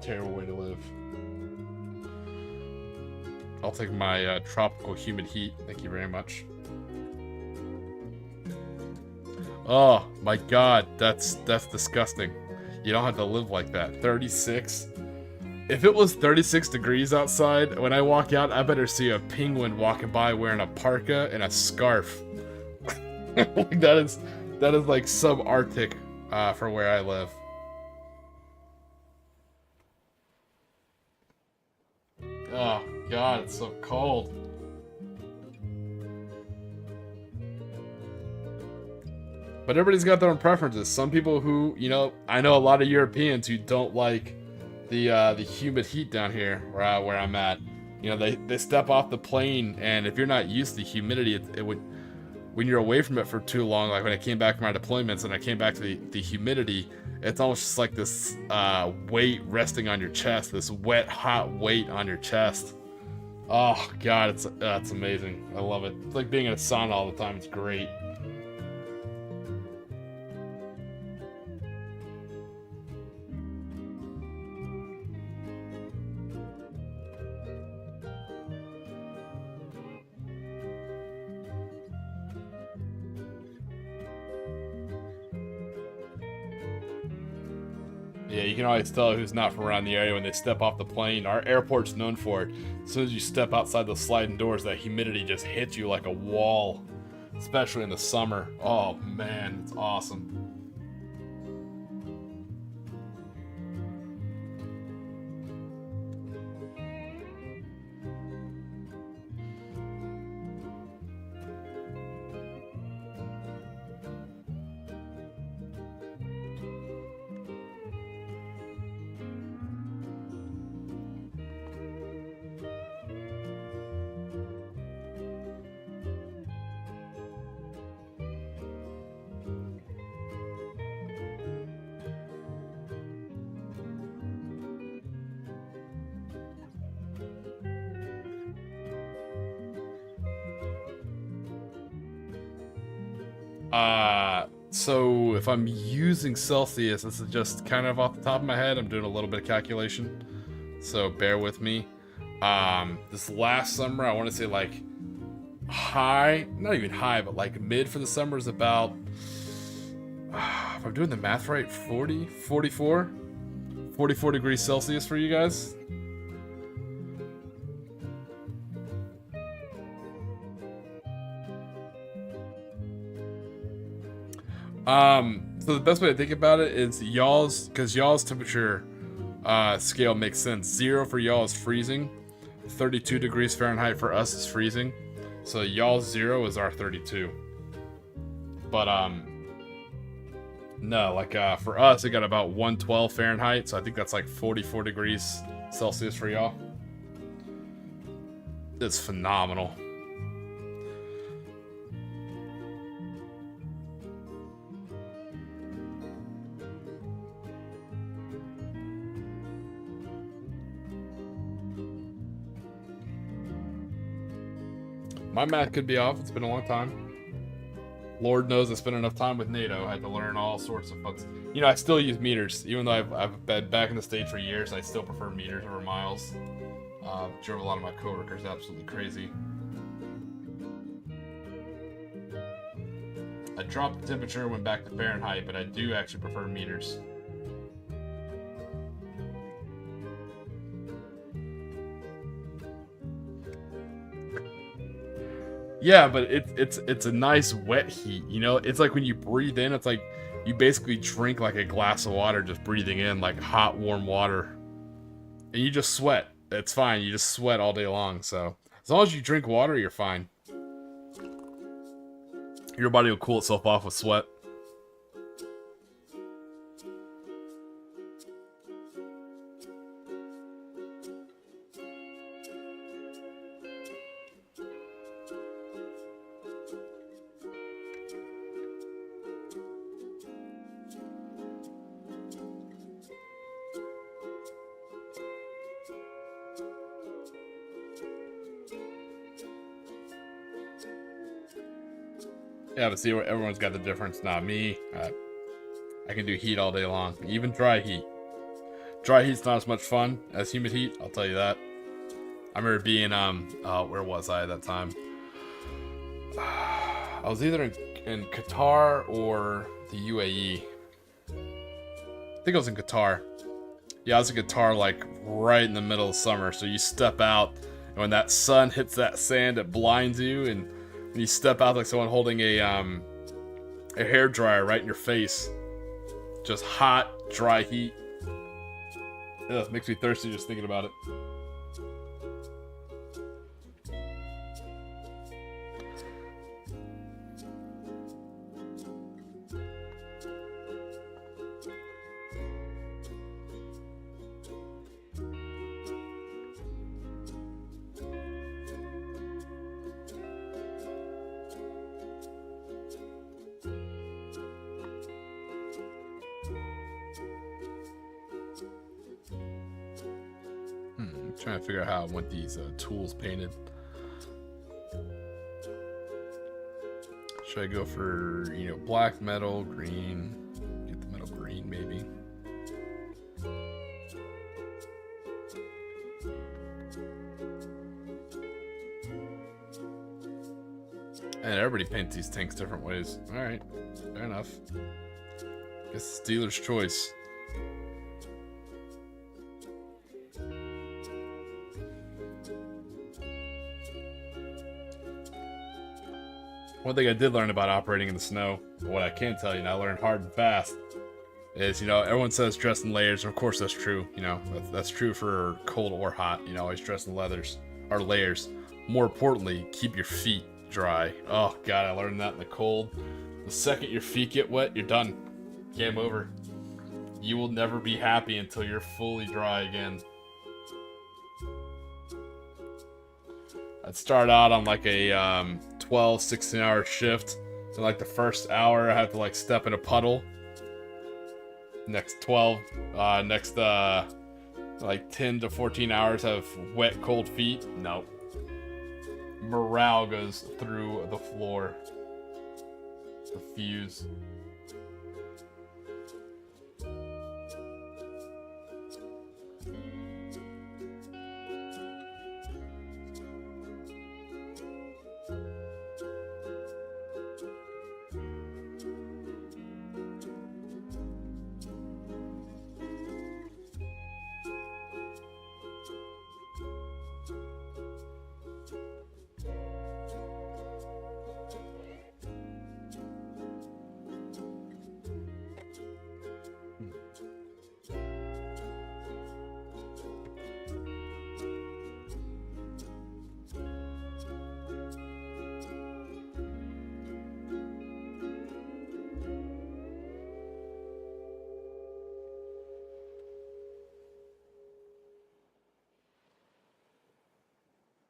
[SPEAKER 1] terrible way to live. I'll take my tropical humid heat. Thank you very much. Oh my god, that's disgusting. You don't have to live like that. 36. If it was 36 degrees outside, when I walk out, I better see a penguin walking by wearing a parka and a scarf. Like that is like subarctic for where I live. Oh god, it's so cold. But everybody's got their own preferences. Some people who, you know, I know a lot of Europeans who don't like the humid heat down here where I'm at. You know, they step off the plane, and if you're not used to humidity, it would, when you're away from it for too long, like when I came back from my deployments and I came back to the humidity, it's almost just like this weight resting on your chest, this wet, hot weight on your chest. Oh god, it's amazing. I love it. It's like being in a sauna all the time. It's great. Yeah, you can always tell who's not from around the area when they step off the plane. Our airport's known for it. As soon as you step outside those sliding doors, that humidity just hits you like a wall. Especially in the summer. Oh man, it's awesome. So if I'm using Celsius, this is just kind of off the top of my head. I'm doing a little bit of calculation, so bear with me. This last summer, I want to say like high, not even high, but like mid for the summer is about, if I'm doing the math right, 44 degrees Celsius for you guys. So the best way to think about it is y'all's, because y'all's temperature scale makes sense. 0 for y'all is freezing. 32 degrees Fahrenheit for us is freezing. So y'all's 0 is our 32. But no, like for us it got about 112 Fahrenheit, so I think that's like 44 degrees Celsius for y'all. It's phenomenal. My math could be off. It's been a long time. Lord knows I spent enough time with NATO. I had to learn all sorts of fucks. You know, I still use meters. Even though I've been back in the States for years, I still prefer meters over miles. Drove a lot of my coworkers absolutely crazy. I dropped the temperature, went back to Fahrenheit, but I do actually prefer meters. Yeah, but it's a nice wet heat, you know? It's like when you breathe in, it's like you basically drink like a glass of water, just breathing in like hot, warm water. And you just sweat. It's fine. You just sweat all day long. So as long as you drink water, you're fine. Your body will cool itself off with sweat. Yeah, but see, everyone's got the difference. Not me. I can do heat all day long, even dry heat. Dry heat's not as much fun as humid heat, I'll tell you that. I remember being, where was I at that time? I was either in Qatar or the UAE. I think I was in Qatar. Yeah, I was in Qatar, like, right in the middle of summer. So you step out, and when that sun hits that sand, it blinds you, and when you step out like someone holding a hair dryer right in your face. Just hot, dry heat. Ugh, makes me thirsty just thinking about it. Trying to figure out how I want these tools painted. Should I go for, you know, black metal, green? Get the metal green, maybe. And everybody paints these tanks different ways. Alright, fair enough. Guess it's dealer's choice. One thing I did learn about operating in the snow, what I can tell you, and I learned hard and fast, is, you know, everyone says dress in layers. Of course, that's true. You know, that's true for cold or hot. You know, always dress in leathers or layers. More importantly, keep your feet dry. Oh God, I learned that in the cold. The second your feet get wet, you're done. Game over. You will never be happy until you're fully dry again. I'd start out on like a 12, 16 hour shift. And like the first hour, I have to like step in a puddle. Next like 10 to 14 hours have wet, cold feet. Nope. Morale goes through the floor. The fuse.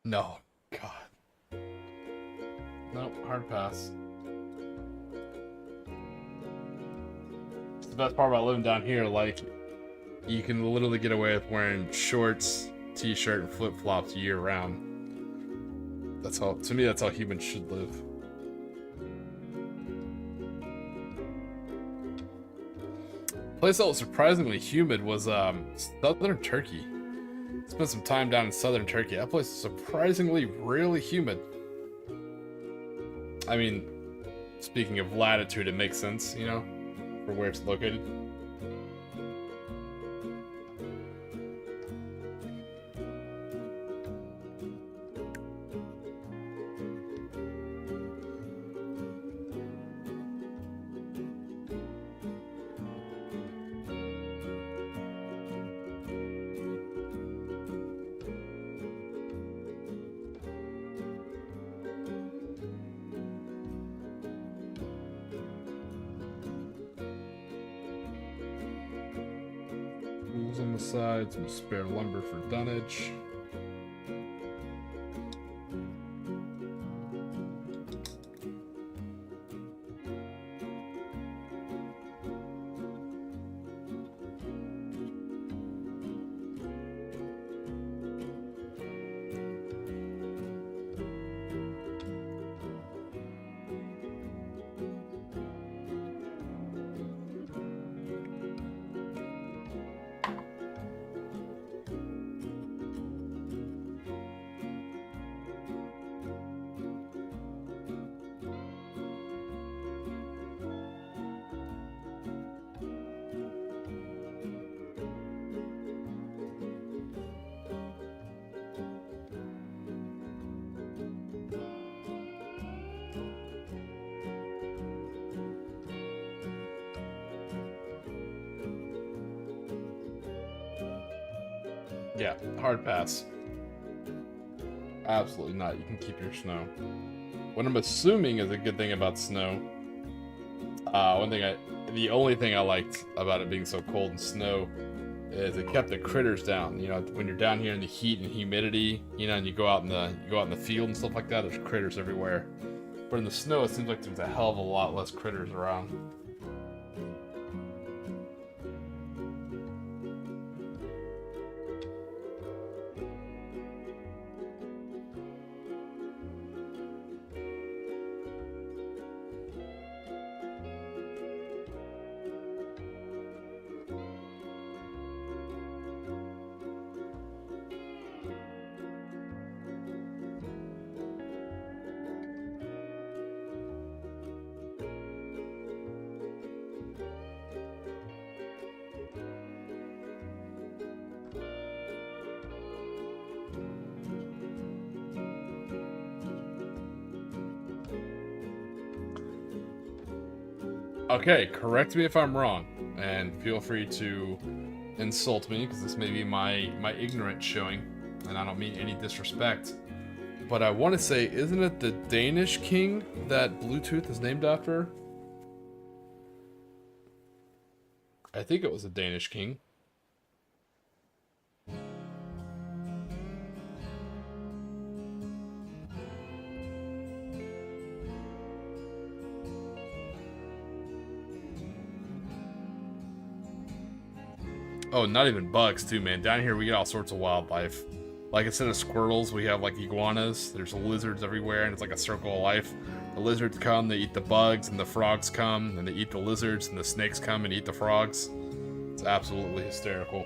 [SPEAKER 1] No. God. Nope, hard pass. It's the best part about living down here, like, you can literally get away with wearing shorts, t-shirt, and flip-flops year round. That's how, to me, that's how humans should live. A place that was surprisingly humid was southern Turkey. Spent some time down in southern Turkey. That place is surprisingly really humid. I mean, speaking of latitude, it makes sense, you know, for where it's located. On the side, some spare lumber for dunnage. Yeah, hard pass. Absolutely not. You can keep your snow. What I'm assuming is a good thing about snow. The only thing I liked about it being so cold and snow is it kept the critters down. You know, when you're down here in the heat and humidity, you know, and you go out in the field and stuff like that, there's critters everywhere. But in the snow, it seems like there's a hell of a lot less critters around. Okay, correct me if I'm wrong, and feel free to insult me, because this may be my ignorance showing, and I don't mean any disrespect. But I want to say, isn't it the Danish king that Bluetooth is named after? I think it was a Danish king. Oh, not even bugs too, man. Down here we get all sorts of wildlife. Like instead of squirrels, we have like iguanas. There's lizards everywhere, and it's like a circle of life. The lizards come, they eat the bugs, and the frogs come, and they eat the lizards, and the snakes come and eat the frogs. It's absolutely hysterical.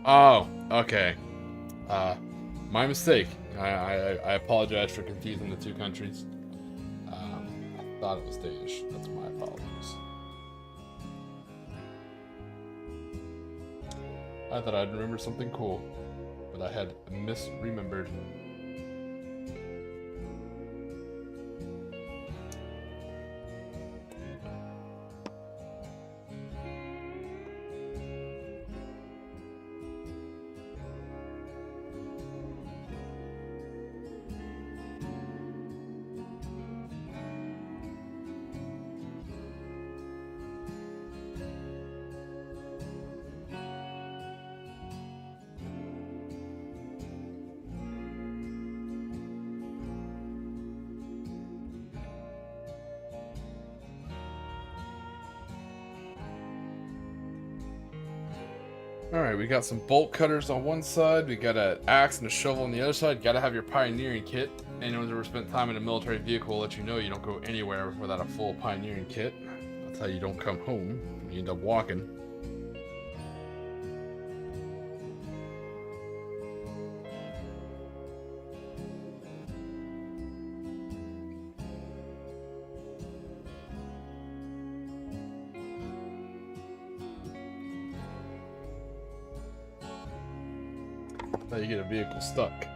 [SPEAKER 1] Oh, okay. My mistake. I apologize for confusing the two countries. I thought it was Danish. That's my apologies. I thought I'd remember something cool, but I had misremembered. Alright, we got some bolt cutters on one side, we got an axe and a shovel on the other side. Gotta have your pioneering kit. Anyone who's ever spent time in a military vehicle will let you know you don't go anywhere without a full pioneering kit. That's how you don't come home. You end up walking. Now you get a vehicle stuck.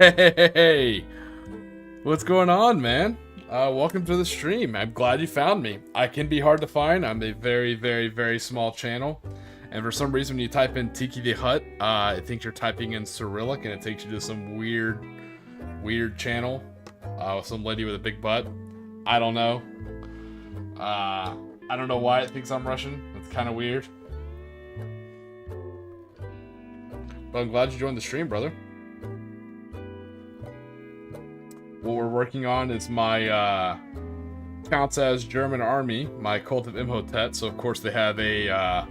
[SPEAKER 1] Hey, what's going on, man? Welcome to the stream. I'm glad you found me. I can be hard to find. I'm a very, very, very small channel. And for some reason, when you type in Tiki the Hut, it thinks you're typing in Cyrillic, and it takes you to some weird channel with some lady with a big butt. I don't know. I don't know why it thinks I'm Russian. It's kind of weird. But I'm glad you joined the stream, brother. What we're working on is my counts as German army, my cult of Imhotep. So of course they have a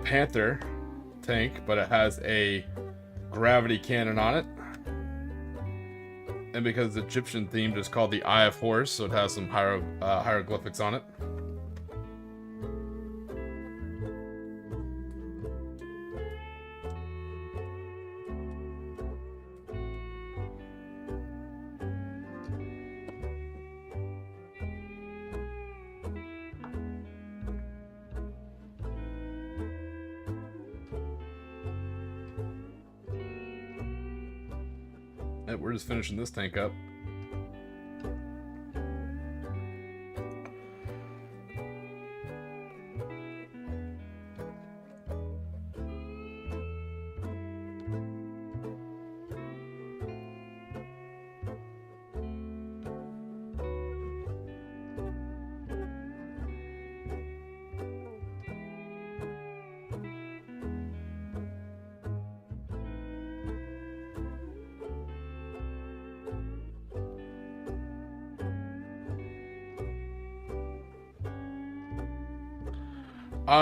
[SPEAKER 1] Panther tank, but it has a gravity cannon on it. And because it's Egyptian themed, it's called the Eye of Horus, so it has some hieroglyphics on it. We're just finishing this tank up.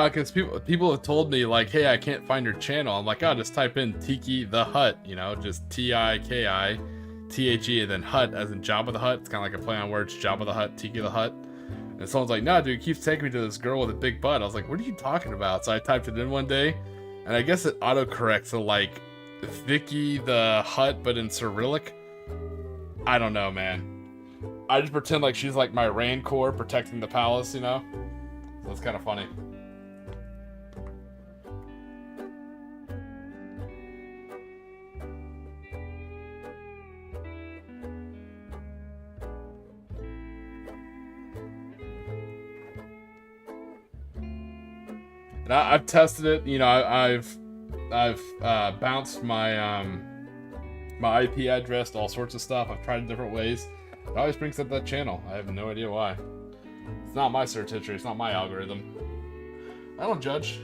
[SPEAKER 1] Because people have told me, like, hey, I can't find your channel. I'm like, oh, just type in Tiki the Hut, you know, just T-I-K-I-T-H-E, and then Hut, as in Jabba the Hutt. It's kind of like a play on words, Jabba the Hutt, Tiki the Hut. And someone's like, no, dude, it keeps taking me to this girl with a big butt. I was like, what are you talking about? So I typed it in one day, and I guess it autocorrects to, like, Vicky the Hut, but in Cyrillic. I don't know, man. I just pretend like she's, like, my Rancor protecting the palace, you know? So it's kind of funny. I've tested it, you know. I've bounced my my IP address to all sorts of stuff. I've tried it different ways. It always brings up that channel. I have no idea why. It's not my search history. It's not my algorithm. I don't judge.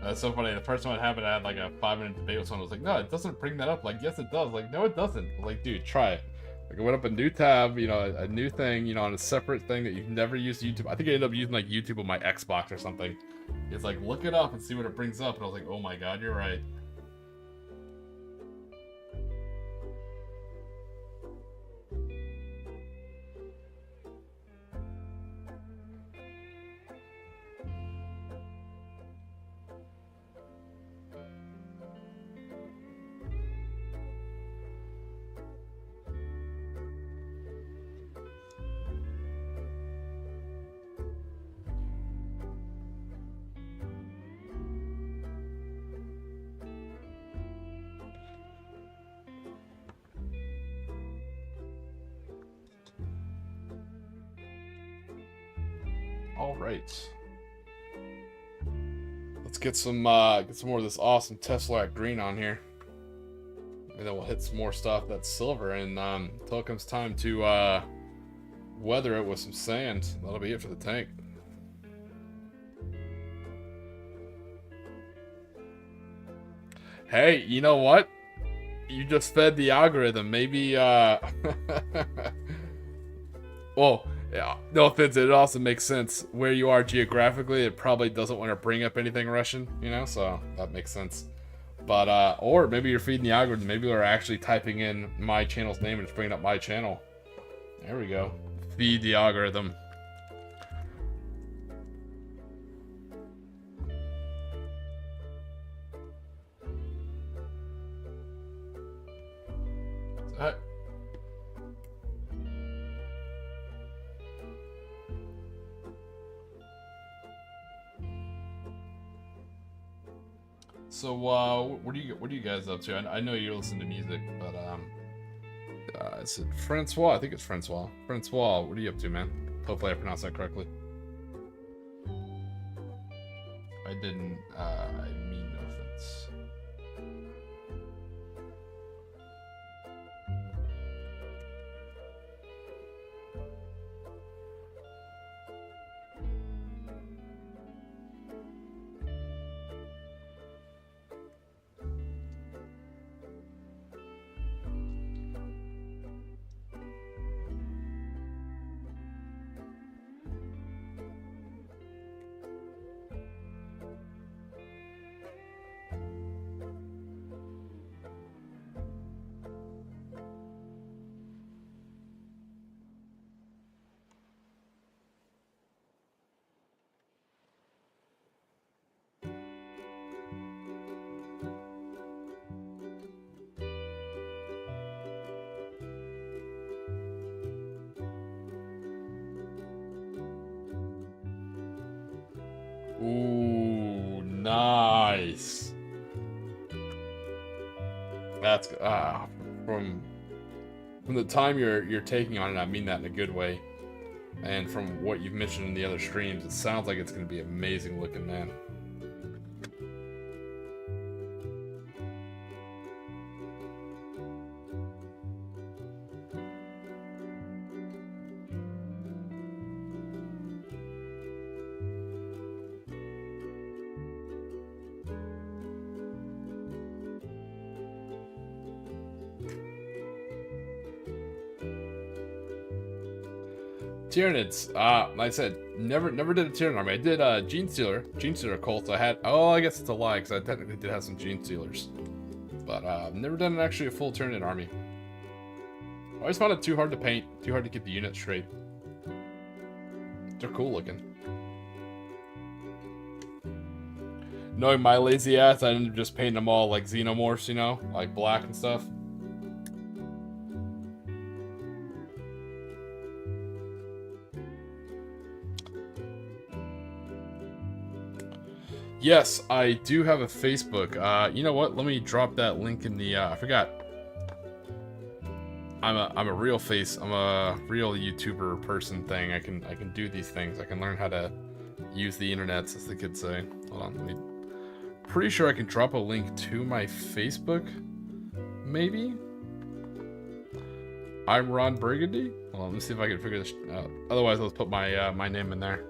[SPEAKER 1] That's so funny. The first time it happened, I had like a 5-minute debate with someone. I was like, no, it doesn't bring that up. Like, yes, it does. Like, no, it doesn't. I was like, dude, try it. Like, I went up a new tab, you know, a new thing, you know, on a separate thing that you've never used YouTube. I think I ended up using like YouTube on my Xbox or something. It's like, look it up and see what it brings up. And I was like, oh my god, you're right. All right. Let's get some more of this awesome Tesseract green on here, and then we'll hit some more stuff that's silver. And until it comes time to weather it with some sand, that'll be it for the tank. Hey, you know what? You just fed the algorithm. Maybe well. Yeah, no offense, it also makes sense. Where you are geographically, it probably doesn't want to bring up anything Russian, you know, so that makes sense. But, or maybe you're feeding the algorithm. Maybe you're actually typing in my channel's name and it's bringing up my channel. There we go. Feed the algorithm. So, what are you guys up to? I know you listen to music, but is it Francois? I think it's Francois. Francois, what are you up to, man? Hopefully I pronounced that correctly. I didn't. I mean no offense. Ooh, nice. That's from the time you're taking on it, I mean that in a good way. And from what you've mentioned in the other streams, it sounds like it's going to be amazing looking, man. Tyranids. Like I said, never did a Tyranid army. I did Gene Stealer cult. I guess it's a lie because I technically did have some Gene Stealers, but never done actually a full Tyranid army. I always found it too hard to paint, too hard to get the units straight. They're cool looking. Knowing my lazy ass, I ended up just painting them all like xenomorphs, you know, like black and stuff. Yes, I do have a Facebook. You know what? Let me drop that link in the. I forgot. I'm a real face. I'm a real YouTuber person thing. I can do these things. I can learn how to use the internet, as the kids say. Hold on. Pretty sure I can drop a link to my Facebook. Maybe. I'm Ron Burgundy. Hold on. Let me see if I can figure this out. Otherwise, let's put my my name in there.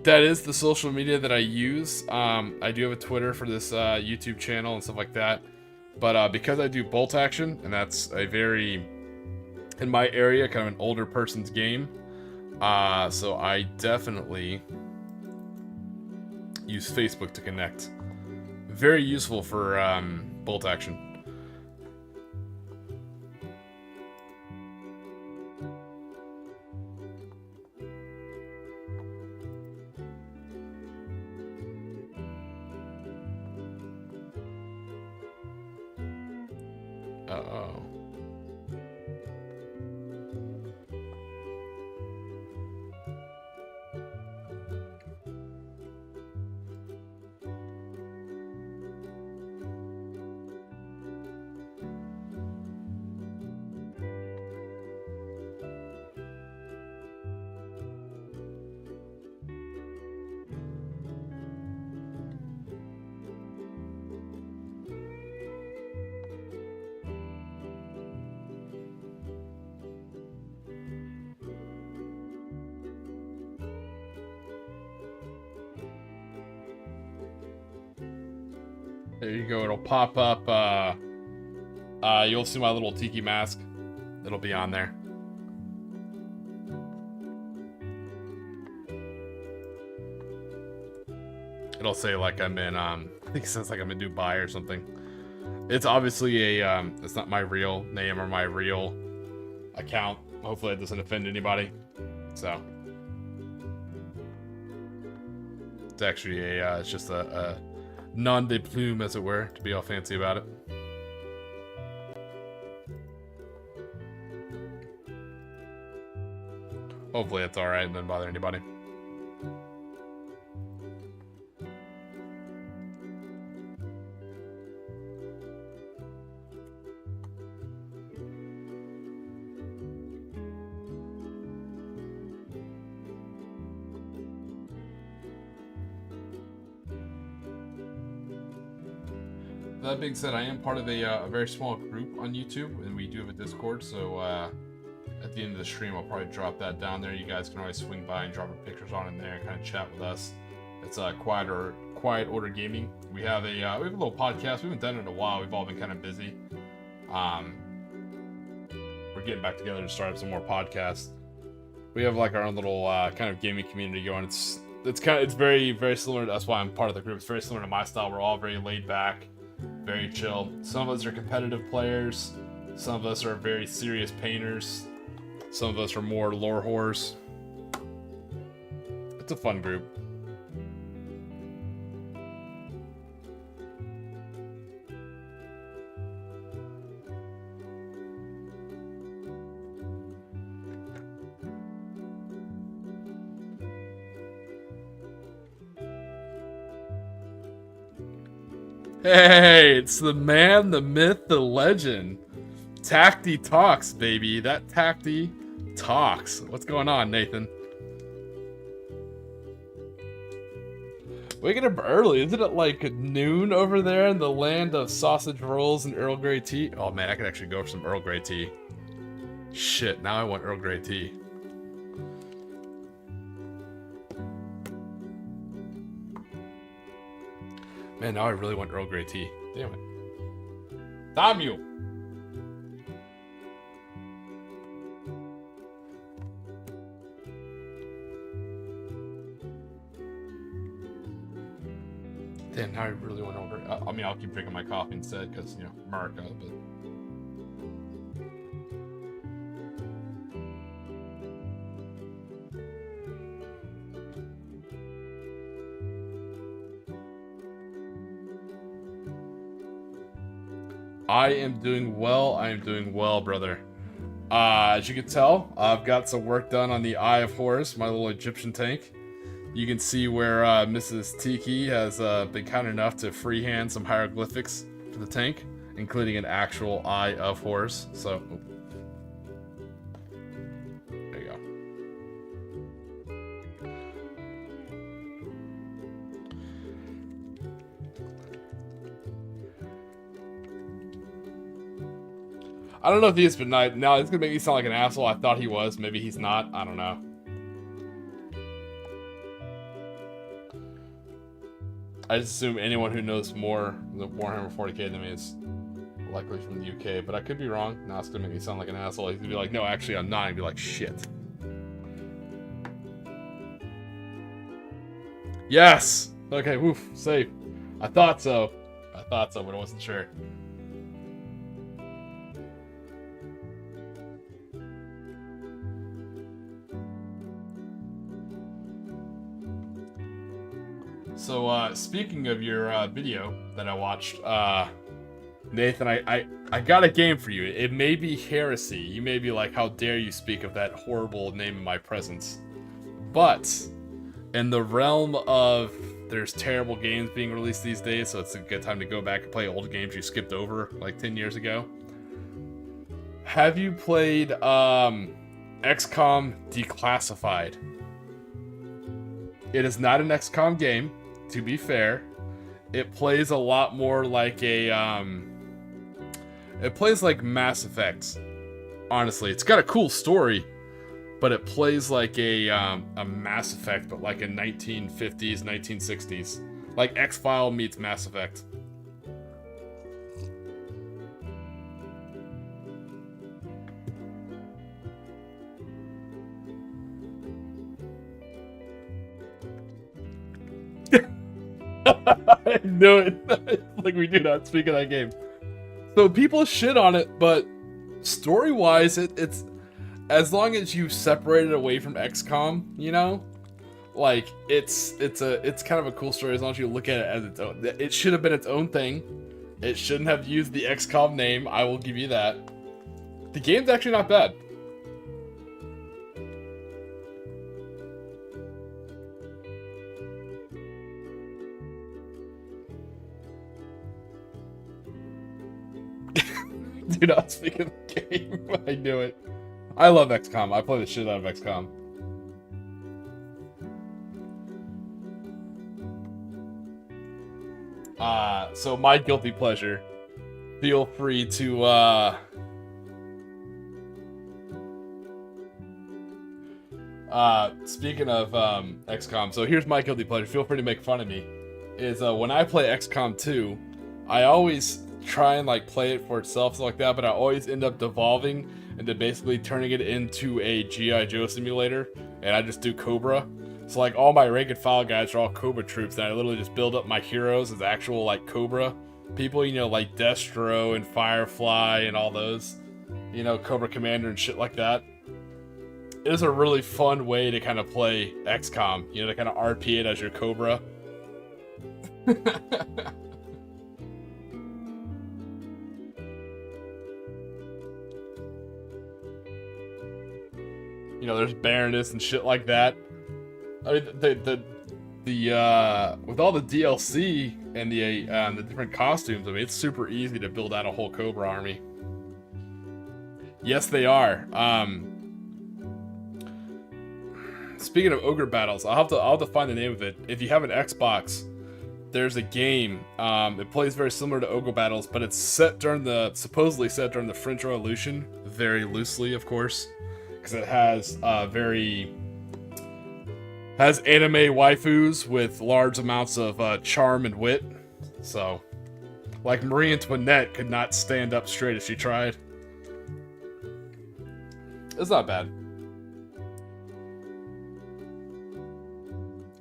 [SPEAKER 1] That is the social media that I use. I do have a Twitter for this YouTube channel and stuff like that. But because I do bolt action, and that's a very, in my area, kind of an older person's game. So I definitely use Facebook to connect. Very useful for bolt action. Uh-oh. There you go, it'll pop up, you'll see my little Tiki mask. It'll be on there. It'll say like I'm in I think it says like I'm in Dubai or something. It's obviously a it's not my real name or my real account. Hopefully it doesn't offend anybody. So it's actually it's just a non de plume, as it were, to be all fancy about it. Hopefully it's alright and doesn't bother anybody. That being said, I am part of a very small group on YouTube, and we do have a Discord, so at the end of the stream, I'll probably drop that down there. You guys can always swing by and drop your pictures on in there and kind of chat with us. It's Quiet Order Gaming. We have a little podcast. We haven't done it in a while. We've all been kind of busy. We're getting back together to start up some more podcasts. We have like our own little kind of gaming community going. It's very, very similar. That's why I'm part of the group. It's very similar to my style. We're all very laid back, very chill. Some of us are competitive players. Some of us are very serious painters. Some of us are more lore whores. It's a fun group. Hey, it's the man, the myth, the legend. Tacti talks, baby. That Tacti talks. What's going on, Nathan? Waking up early. Isn't it like noon over there in the land of sausage rolls and Earl Grey tea? Oh man, I could actually go for some Earl Grey tea. Shit, now I want Earl Grey tea. Man, now I really want Earl Grey tea. Damn it. Damn you! Damn, now I really want Earl Grey. I mean, I'll keep drinking my coffee instead, because, you know, America, but... I am doing well, brother. As you can tell, I've got some work done on the Eye of Horus, my little Egyptian tank. You can see where Mrs. Tiki has been kind enough to freehand some hieroglyphics for the tank, including an actual Eye of Horus. So, there you go. I don't know if he is, but now it's gonna make me sound like an asshole. I thought he was. Maybe he's not. I don't know. I just assume anyone who knows more than Warhammer 40k than me is likely from the UK, but I could be wrong. Now it's gonna make me sound like an asshole. He's gonna be like, no, actually I'm not. He'd be like, shit. Yes! Okay, woof, safe. I thought so, but I wasn't sure. So, speaking of your video that I watched, Nathan, I got a game for you. It may be heresy. You may be like, how dare you speak of that horrible name in my presence. But, in the realm of there's terrible games being released these days, so it's a good time to go back and play old games you skipped over like 10 years ago. Have you played XCOM Declassified? It is not an XCOM game. To be fair, it plays a lot more like a, it plays like Mass Effect. Honestly, it's got a cool story, but it plays like a Mass Effect, but like a 1950s, 1960s. Like X-File meets Mass Effect. knew it. Like, we do not speak of that game. So people shit on it, but story-wise, it's as long as you separate it away from XCOM, you know, like it's kind of a cool story as long as you look at it as its own. It should have been its own thing. It shouldn't have used the XCOM name. I will give you that. The game's actually not bad. Do not speak of the game. I knew it. I love XCOM. I play the shit out of XCOM. So my guilty pleasure. Feel free to, speaking of, XCOM, so here's my guilty pleasure. Feel free to make fun of me. Is, when I play XCOM 2, I always try and, like, play it for itself, stuff like that, but I always end up devolving into basically turning it into a G.I. Joe simulator, and I just do Cobra. So, like, all my rank and file guys are all Cobra troops, and I literally just build up my heroes as actual, like, Cobra people, you know, like Destro and Firefly and all those, you know, Cobra Commander and shit like that. It is a really fun way to kind of play XCOM, you know, to kind of RP it as your Cobra. You know, there's Baroness and shit like that. I mean, with all the DLC and the different costumes, I mean, it's super easy to build out a whole Cobra army. Yes, they are. Speaking of ogre battles, I'll have to find the name of it. If you have an Xbox, there's a game. It plays very similar to ogre battles, but it's supposedly set during the French Revolution, very loosely, of course, because it has anime waifus with large amounts of charm and wit. So, like, Marie Antoinette could not stand up straight if she tried. It's not bad.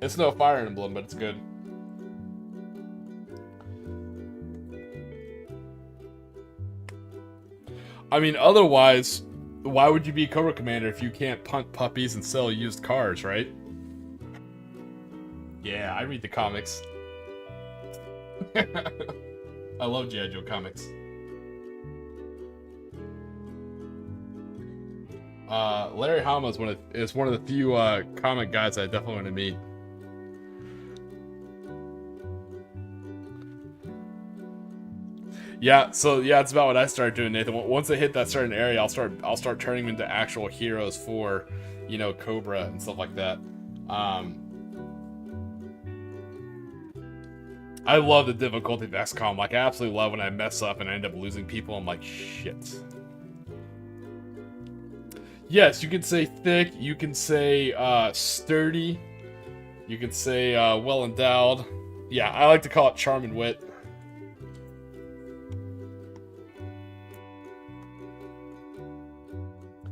[SPEAKER 1] It's no Fire Emblem, but it's good. I mean, otherwise, why would you be Cobra Commander if you can't punt puppies and sell used cars, right? Yeah, I read the comics. I love G.I. Joe comics. Larry Hama is one of the few comic guys I definitely want to meet. Yeah, so yeah, it's about what I started doing, Nathan. Once I hit that certain area, I'll start turning them into actual heroes for, you know, Cobra and stuff like that. I love the difficulty of XCOM. Like, I absolutely love when I mess up and I end up losing people. I'm like, shit. Yes, you can say thick. You can say sturdy. You can say well endowed. Yeah, I like to call it charm and wit.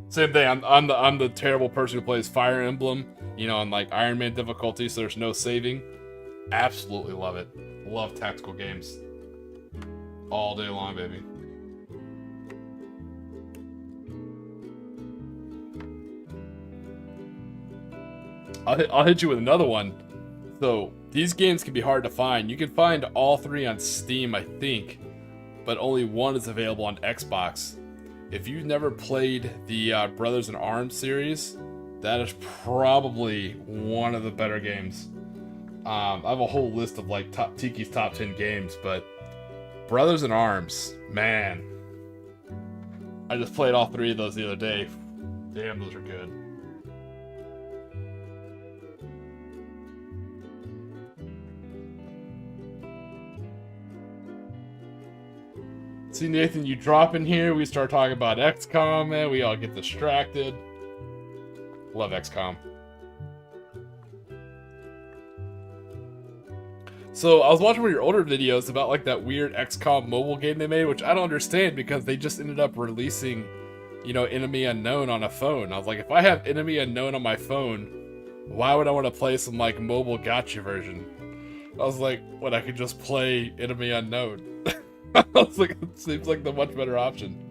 [SPEAKER 1] Same thing. I'm the terrible person who plays Fire Emblem. You know, on like Iron Man difficulty, so there's no saving. Absolutely love it. Love tactical games. All day long, baby. I'll hit you with another one. So, these games can be hard to find. You can find all three on Steam, I think, but only one is available on Xbox. If you've never played the Brothers in Arms series, that is probably one of the better games. I have a whole list of like Tiki's top 10 games, but Brothers in Arms, man. I just played all three of those the other day. Damn, those are good. See, Nathan, you drop in here, we start talking about XCOM, man, we all get distracted. Love XCOM. So, I was watching one of your older videos about, like, that weird XCOM mobile game they made, which I don't understand because they just ended up releasing, you know, Enemy Unknown on a phone. I was like, if I have Enemy Unknown on my phone, why would I want to play some, like, mobile gacha version? I was like, what, I could just play Enemy Unknown. I was like, it seems like the much better option.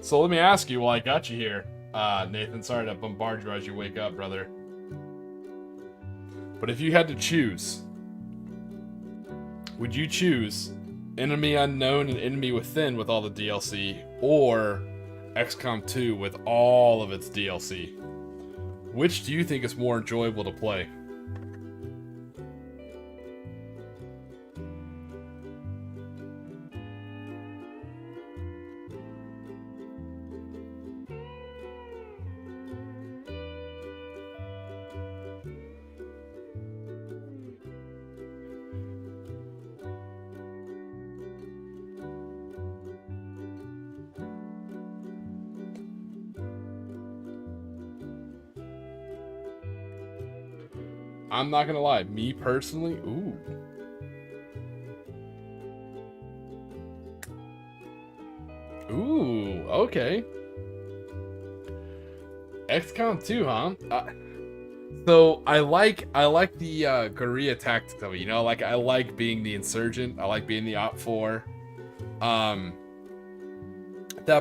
[SPEAKER 1] So let me ask you while I got you here, Nathan, sorry to bombard you as you wake up, brother. But if you had to choose, would you choose Enemy Unknown and Enemy Within with all the DLC, or XCOM 2 with all of its DLC? Which do you think is more enjoyable to play? I'm not gonna lie, me personally, ooh. Ooh, okay. XCOM 2, huh? So I like the guerrilla tactics of it, you know, like I like being the insurgent, I like being the Op 4. That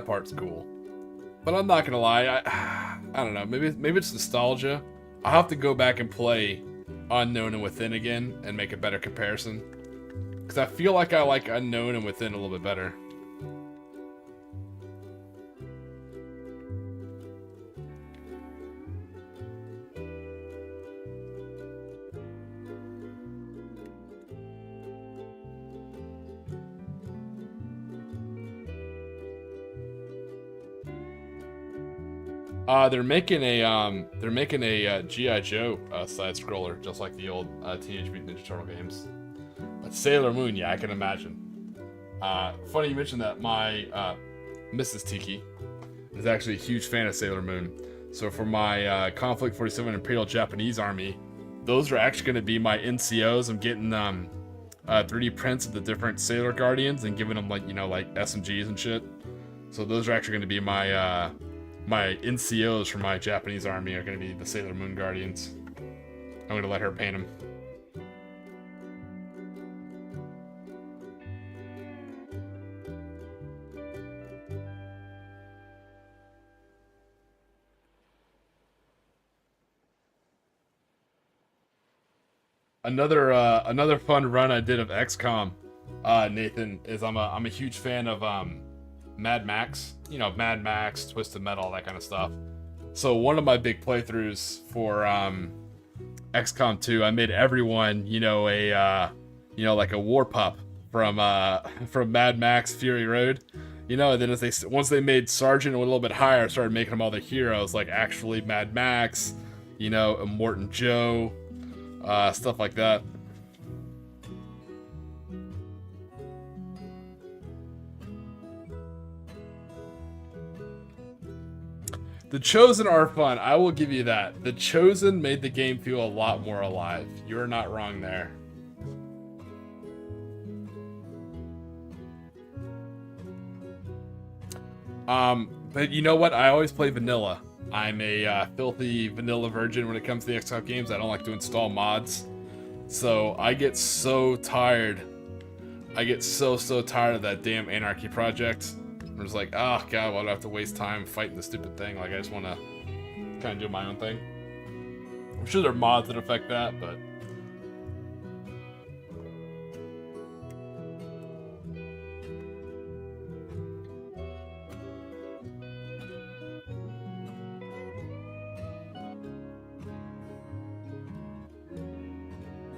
[SPEAKER 1] part's cool. But I'm not gonna lie, I don't know, maybe it's nostalgia. I'll have to go back and play Unknown and Within again and make a better comparison. Because I feel like I like Unknown and Within a little bit better. They're making a G.I. Joe side scroller, just like the old Teenage Mutant Ninja Turtle games. But Sailor Moon, yeah, I can imagine. Funny you mentioned that. My Mrs. Tiki is actually a huge fan of Sailor Moon. So for my Conflict 47 Imperial Japanese Army, those are actually going to be my NCOs. I'm getting 3D prints of the different Sailor Guardians and giving them like SMGs and shit. So those are actually going to be my my NCOs for my Japanese army are going to be the Sailor Moon Guardians. I'm going to let her paint them. Another fun run I did of XCOM, Nathan, is I'm a huge fan of Mad Max, you know, Mad Max, Twisted Metal, all that kind of stuff. So one of my big playthroughs for XCOM 2, I made everyone, you know, like a war pup from Mad Max Fury Road, you know. And then once they made Sergeant a little bit higher, I started making them all their heroes, like actually Mad Max, you know, Immortan Joe, stuff like that. The Chosen are fun, I will give you that. The Chosen made the game feel a lot more alive. You're not wrong there. But you know what? I always play vanilla. I'm a filthy vanilla virgin when it comes to the XCOM games. I don't like to install mods. So I get so tired. I get so tired of that damn Anarchy project. I'm just like, oh god, why do I have to waste time fighting the stupid thing? Like, I just want to kind of do my own thing. I'm sure there are mods that affect that, but...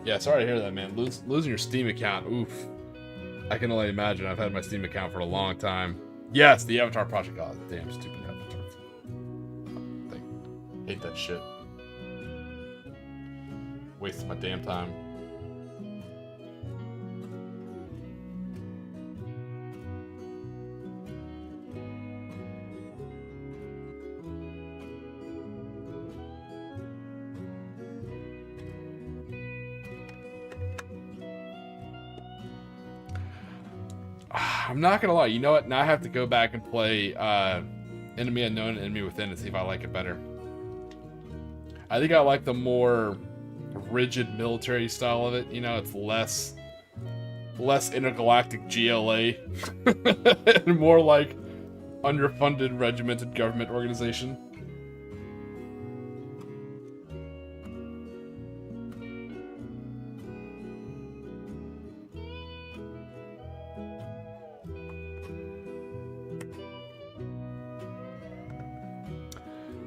[SPEAKER 1] Yeah, sorry to hear that, man. Losing your Steam account, oof. I can only imagine. I've had my Steam account for a long time. Yes, the Avatar project. Oh, damn stupid Avatar thing. Hate that shit. Wasting my damn time. I'm not gonna lie, you know what? Now I have to go back and play Enemy Unknown and Enemy Within and see if I like it better. I think I like the more rigid military style of it. You know, it's less intergalactic GLA and more like underfunded regimented government organization.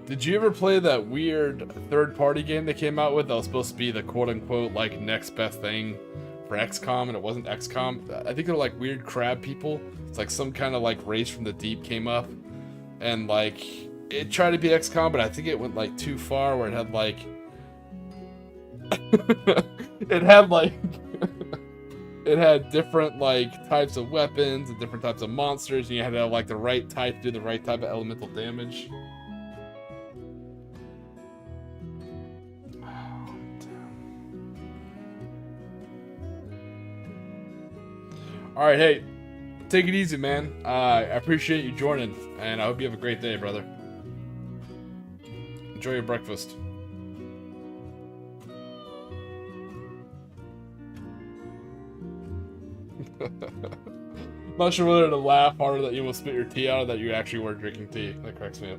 [SPEAKER 1] Did you ever play that weird third-party game they came out with that was supposed to be the quote-unquote like next best thing for XCOM, and it wasn't XCOM? I think they're like weird crab people. It's like some kind of like race from the deep came up, and like it tried to be XCOM, but I think it went like too far where it had like it had like it had different like types of weapons and different types of monsters, and you had to have like the right type to do the right type of elemental damage. Alright, hey, take it easy, man. I appreciate you joining, and I hope you have a great day, brother. Enjoy your breakfast. Not sure whether to laugh harder that you almost spit your tea out or that you actually were drinking tea. That cracks me up.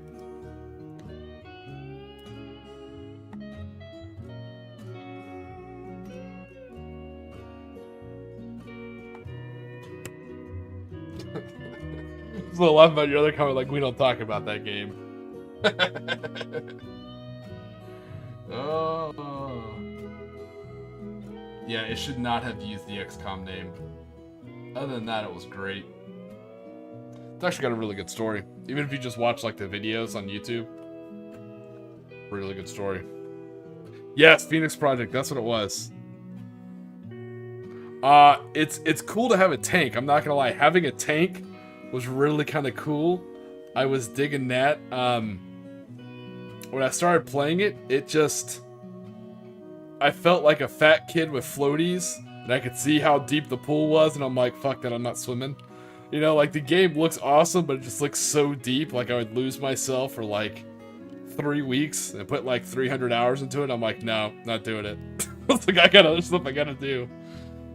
[SPEAKER 1] A little laugh about your other comment, like we don't talk about that game. Oh. Yeah, it should not have used the XCOM name. Other than that, it was great. It's actually got a really good story. Even if you just watch like the videos on YouTube. Really good story. Yes, Phoenix Project, that's what it was. It's cool to have a tank. I'm not gonna lie, having a tank was really kind of cool. I was digging that. When I started playing it, I felt like a fat kid with floaties, and I could see how deep the pool was, and I'm like, fuck that, I'm not swimming. You know, like the game looks awesome, but it just looks so deep, like I would lose myself for like 3 weeks and put like 300 hours into it. I'm like, no, not doing it. It's like, I got other stuff I gotta do.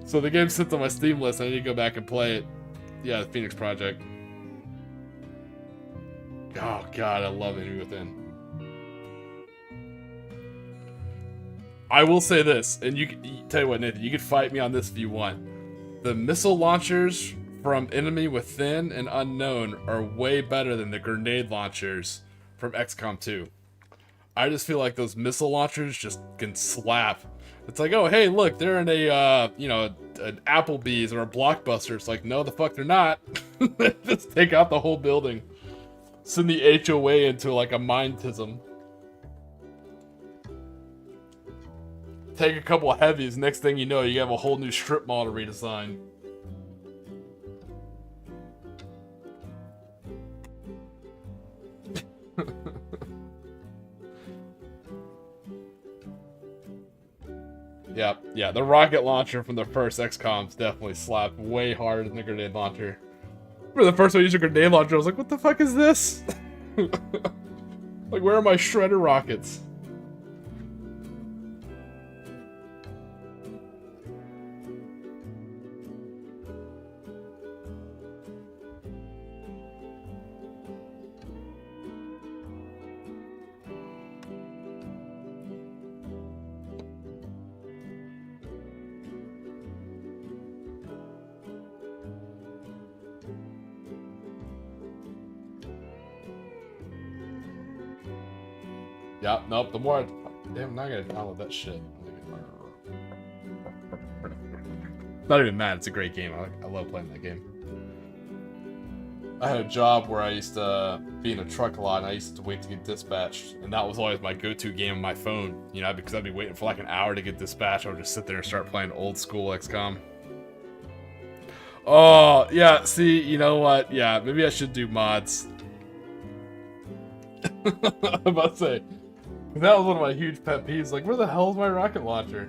[SPEAKER 1] So the game sits on my Steam list, I need to go back and play it. Yeah, the Phoenix Project. Oh god, I love Enemy Within. I will say this, and you tell you what, Nathan, you could fight me on this if you want. The missile launchers from Enemy Within and Unknown are way better than the grenade launchers from XCOM 2. I just feel like those missile launchers just can slap. It's like, oh, hey, look, they're in a, you know, an Applebee's or a Blockbuster. It's like, no, the fuck they're not. Just take out the whole building. Send the HOA into, like, a mind-tism. Take a couple of heavies, next thing you know, you have a whole new strip mall to redesign. Yeah, the rocket launcher from the first XCOMs definitely slapped way harder than the grenade launcher. For the first time I used a grenade launcher, I was like, what the fuck is this? Like, where are my shredder rockets? Yeah, nope, the more damn, I'm not gonna download that shit. Not even mad, it's a great game. I love playing that game. I had a job where I used to be in a truck a lot, and I used to wait to get dispatched, and that was always my go-to game on my phone, you know, because I'd be waiting for like an hour to get dispatched. I would just sit there and start playing old school XCOM. Oh, yeah, see, you know what? Yeah, maybe I should do mods. I'm about to say, that was one of my huge pet peeves. Like, where the hell is my rocket launcher?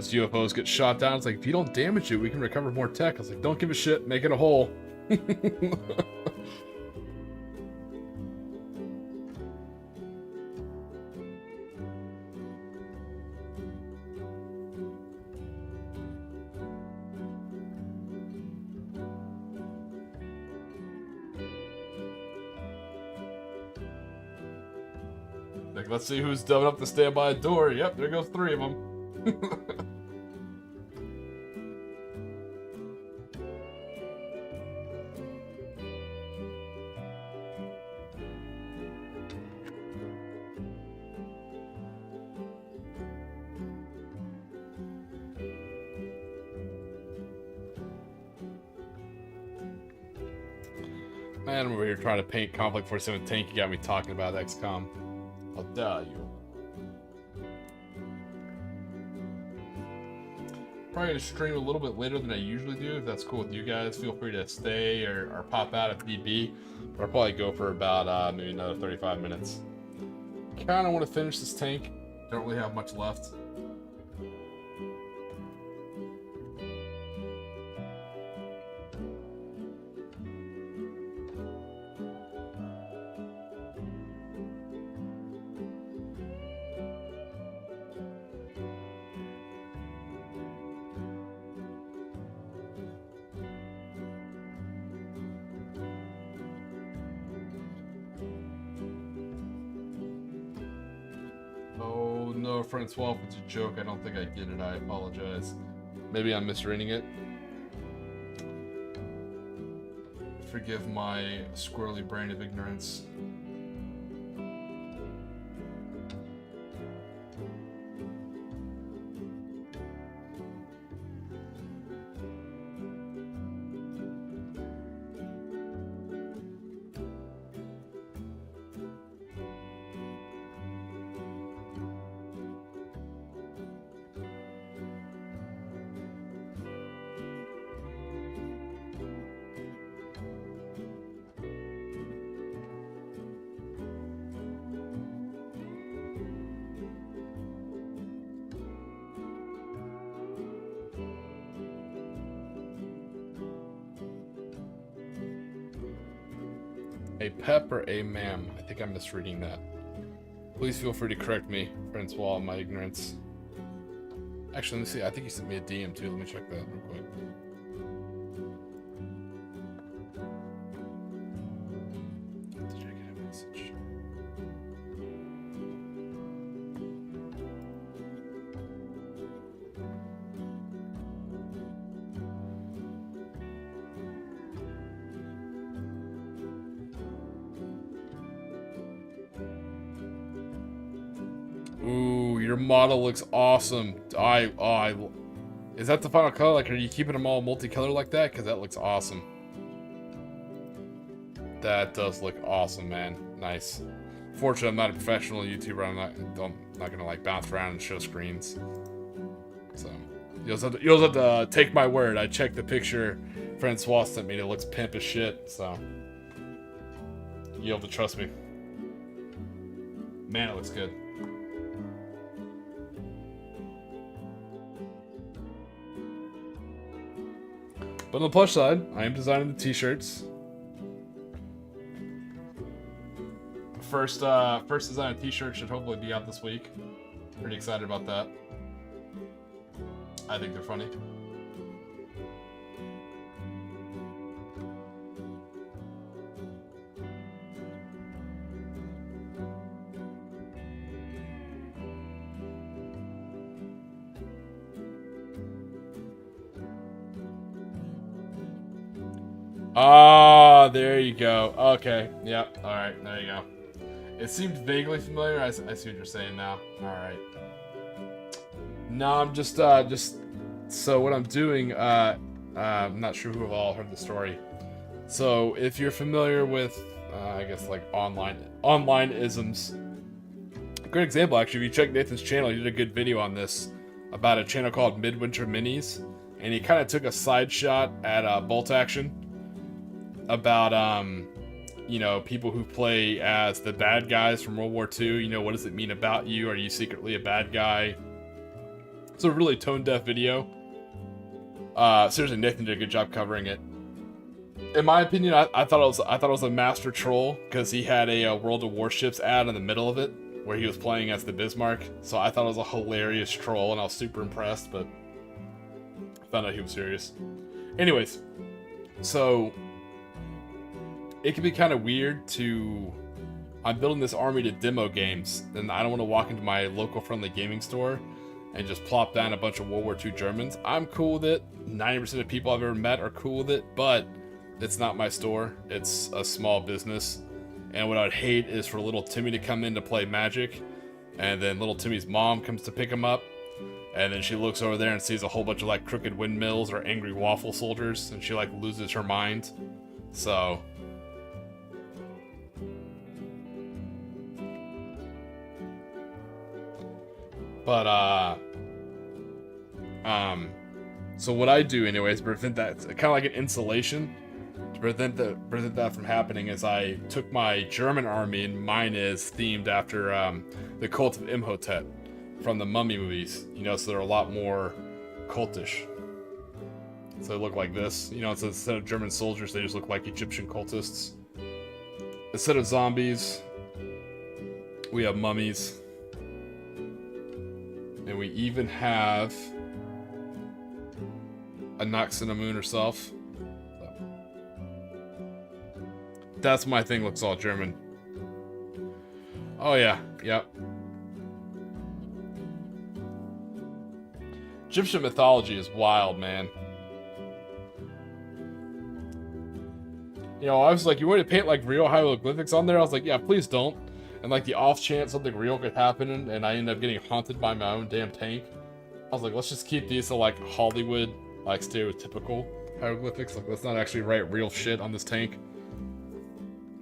[SPEAKER 1] those UFOs get shot down. It's like, if you don't damage it, we can recover more tech. I was like, don't give a shit, make it a hole. Like, let's see who's dumb enough to stand by a door. Yep, there goes 3 of them. Man, I'm over here trying to paint Conflict 47 tank. You got me talking about XCOM. How dare you? Probably gonna stream a little bit later than I usually do. If that's cool with you guys, feel free to stay or pop out if need be. But I'll probably go for about maybe another 35 minutes. Kind of want to finish this tank. Don't really have much left. No, Francois, if it's a joke, I don't think I get it. I apologize. Maybe I'm misreading it. Forgive my squirrely brain of ignorance. A pep or a ma'am? I think I'm misreading that. Please feel free to correct me, Francois, on my ignorance. Actually, let me see. I think you sent me a DM too. Let me check that real quick. Did I get a message? Ooh, your model looks awesome. Is that the final color? Like, are you keeping them all multicolor like that? Because that looks awesome. That does look awesome, man. Nice. Fortunately, I'm not a professional YouTuber. I'm not gonna like bounce around and show screens. So you'll have to take my word. I checked the picture Francois sent me. It looks pimp as shit. So you'll have to trust me. Man, it looks good. But on the plus side, I am designing the t-shirts. First design of t-shirt should hopefully be out this week. Pretty excited about that. I think they're funny. Ah, there you go. Okay, yep. All right, there you go. It seemed vaguely familiar. I see what you're saying now. All right. No, I'm just so what I'm doing. I'm not sure who have all heard the story. So if you're familiar with, I guess like online isms. A great example, actually. If you check Nathan's channel, he did a good video on this about a channel called Midwinter Minis, and he kind of took a side shot at Bolt Action. About you know, people who play as the bad guys from World War II. You know, what does it mean about you? Are you secretly a bad guy? It's a really tone-deaf video. Seriously, Nathan did a good job covering it. In my opinion, I thought it was a master troll because he had a World of Warships ad in the middle of it where he was playing as the Bismarck. So I thought it was a hilarious troll, and I was super impressed. But I found out he was serious. Anyways, so it can be kind of weird to. I'm building this army to demo games, and I don't want to walk into my local friendly gaming store and just plop down a bunch of World War II Germans. I'm cool with it. 90% of people I've ever met are cool with it, but it's not my store. It's a small business. And what I'd hate is for little Timmy to come in to play Magic, and then little Timmy's mom comes to pick him up, and then she looks over there and sees a whole bunch of like crooked windmills or angry waffle soldiers, and she like loses her mind. So so what I do anyways, prevent that, kind of like an insulation, to prevent that from happening, is I took my German army, and mine is themed after the cult of Imhotep from the Mummy movies, you know, so they're a lot more cultish. So they look like this, you know, so instead of German soldiers, they just look like Egyptian cultists. Instead of zombies, we have mummies. And we even have a Noxinamun herself. So. That's my thing, looks all German. Oh yeah, yep. Egyptian mythology is wild, man. You know, I was like, you want me to paint like real hieroglyphics on there? I was like, yeah, please don't. And like the off chance something real could happen, and I end up getting haunted by my own damn tank. I was like, let's just keep these to like Hollywood, like stereotypical hieroglyphics. Like, let's not actually write real shit on this tank.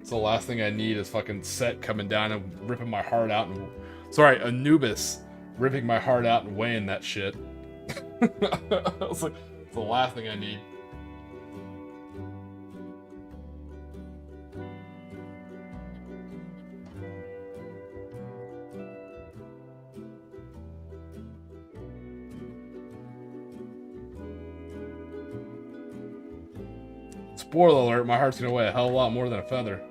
[SPEAKER 1] So the last thing I need is fucking Set coming down and ripping my heart out. And sorry, Anubis ripping my heart out and weighing that shit. I was like, it's the last thing I need. Spoiler alert, my heart's gonna weigh a hell of a lot more than a feather.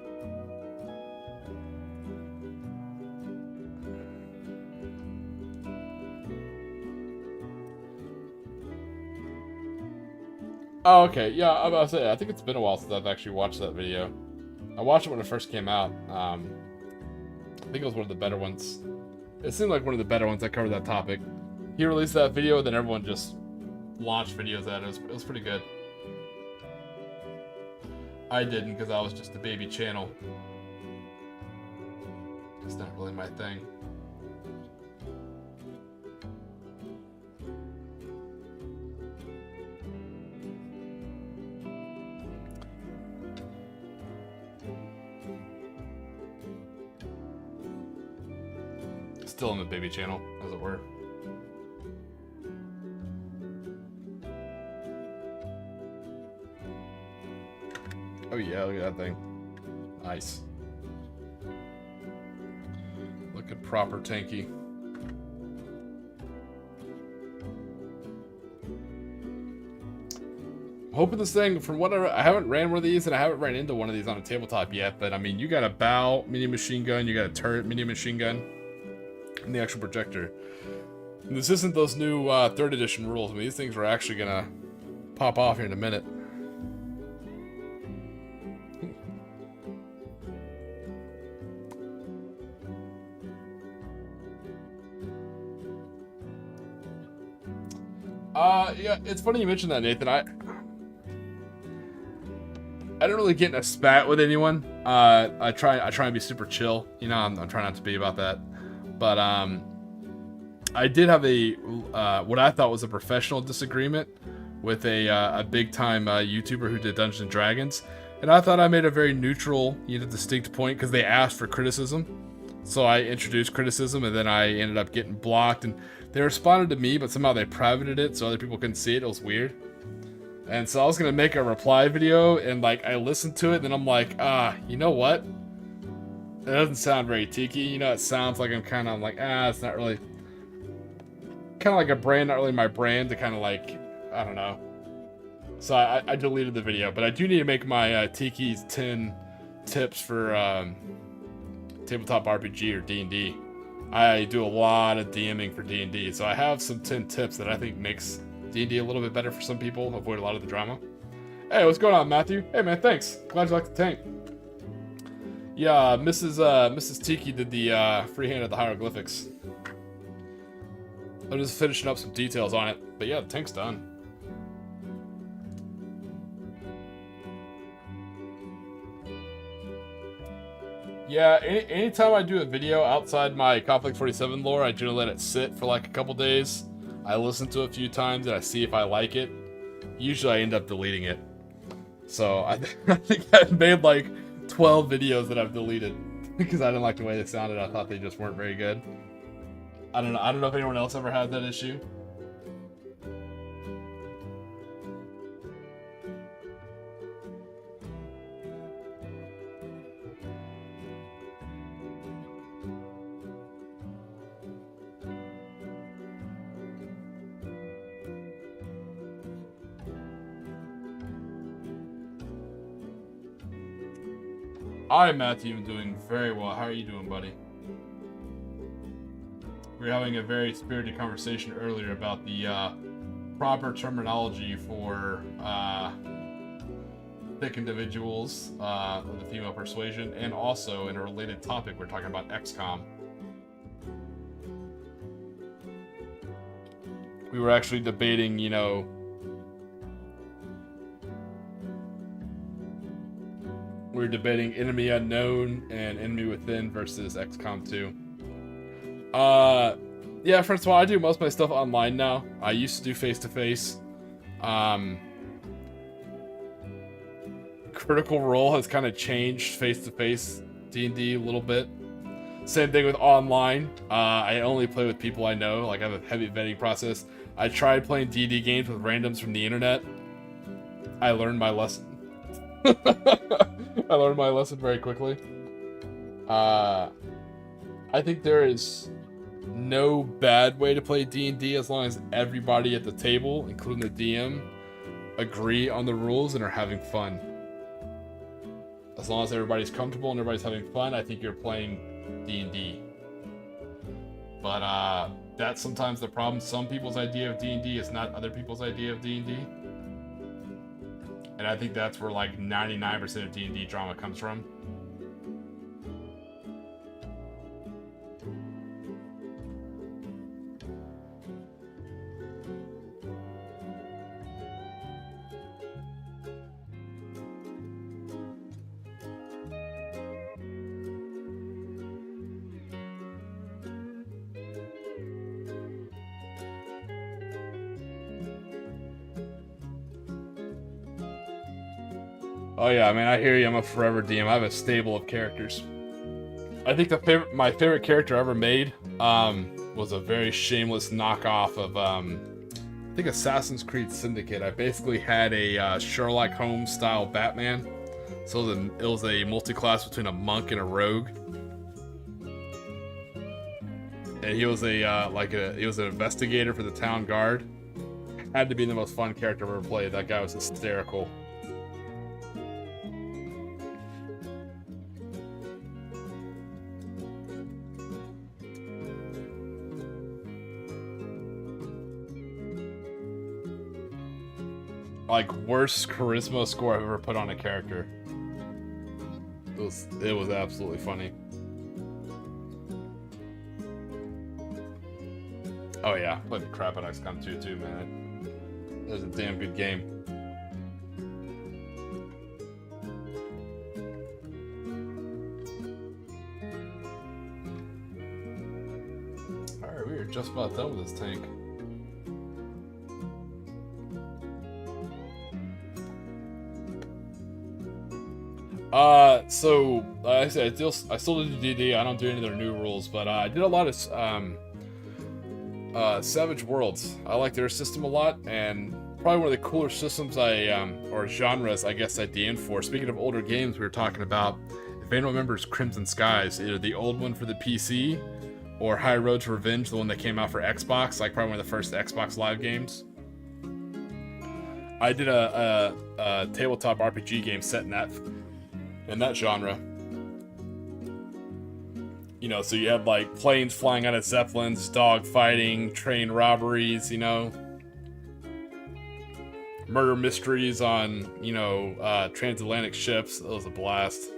[SPEAKER 1] Oh, okay. Yeah, I was about to say, I think it's been a while since I've actually watched that video. I watched it when it first came out. I think it was one of the better ones. It seemed like one of the better ones that covered that topic. He released that video, then everyone just launched videos at it. It was pretty good. I didn't, because I was just a baby channel. It's not really my thing. Still in the baby channel, as it were. Oh yeah, look at that thing. Nice. Looking proper tanky. I'm hoping this thing, from whatever, I haven't ran one of these, and I haven't ran into one of these on a tabletop yet, but I mean, you got a bow mini machine gun, you got a turret mini machine gun, and the actual projector. And this isn't those new 3rd edition rules. I mean, these things are actually gonna pop off here in a minute. Yeah, it's funny you mentioned that, Nathan. I don't really get in a spat with anyone. I try and be super chill. You know, I'm trying not to be about that. But I did have a what I thought was a professional disagreement with a big time YouTuber who did Dungeons and Dragons, and I thought I made a very neutral, distinct point because they asked for criticism. So I introduced criticism, and then I ended up getting blocked, and they responded to me, but somehow they privated it so other people couldn't see it. It was weird. And so I was gonna make a reply video, and like I listened to it, and then I'm like, you know what? It doesn't sound very Tiki. You know, it sounds like I'm kind of like, it's not really. kind of like a brand, not really my brand, to kind of like, I don't know. So I deleted the video, but I do need to make my Tiki's 10 tips for tabletop RPG or D&D. I do a lot of DMing for D&D, so I have some 10 tips that I think makes D&D a little bit better for some people, avoid a lot of the drama. Hey, what's going on, Matthew? Hey, man, thanks. Glad you like the tank. Yeah, Mrs. Tiki did the freehand of the hieroglyphics. I'm just finishing up some details on it, but yeah, the tank's done. Yeah, anytime I do a video outside my Conflict 47 lore, I generally let it sit for like a couple days. I listen to it a few times and I see if I like it. Usually I end up deleting it. So I think I've made like 12 videos that I've deleted because I didn't like the way they sounded. I thought they just weren't very good. I don't know if anyone else ever had that issue. I, Matthew, am doing very well. How are you doing, buddy? We were having a very spirited conversation earlier about the proper terminology for thick individuals with a female persuasion, and also in a related topic, we're talking about XCOM. We were actually debating, you know, we were debating Enemy Unknown and Enemy Within versus XCOM 2. Yeah, first of all, I do most of my stuff online now. I used to do face-to-face. Critical Role has kind of changed face-to-face D&D a little bit. Same thing with online. I only play with people I know. Like, I have a heavy vetting process. I tried playing D&D games with randoms from the internet. I learned my lesson. I learned my lesson very quickly. I think there is no bad way to play D&D as long as everybody at the table, including the DM, agree on the rules and are having fun. As long as everybody's comfortable and everybody's having fun, I think you're playing D&D. But that's sometimes the problem. Some people's idea of D&D is not other people's idea of D&D. And I think that's where like 99% of D&D drama comes from. Oh yeah, I mean, I hear you. I'm a forever DM. I have a stable of characters. I think my favorite character I ever made was a very shameless knockoff of I think Assassin's Creed Syndicate. I basically had a Sherlock Holmes style Batman. So it was a multi-class between a monk and a rogue. And he was he was an investigator for the town guard. Had to be the most fun character I've ever played. That guy was hysterical. Like, worst charisma score I've ever put on a character. It was absolutely funny. Oh yeah, played the crap out of XCOM 2 too, man. It was a damn good game. Alright, we are just about done with this tank. So like I said, I still do DD. I don't do any of their new rules, but I did a lot of Savage Worlds. I like their system a lot, and probably one of the cooler systems or genres I guess I DM'd for. Speaking of older games, we were talking about, if anyone remembers Crimson Skies, either the old one for the PC or High Road to Revenge, the one that came out for Xbox, like probably one of the first Xbox Live games. I did a tabletop RPG game set in that genre. You know, so you have like planes flying out of zeppelins, dog fighting, train robberies, you know, murder mysteries on, you know, transatlantic ships. It was a blast.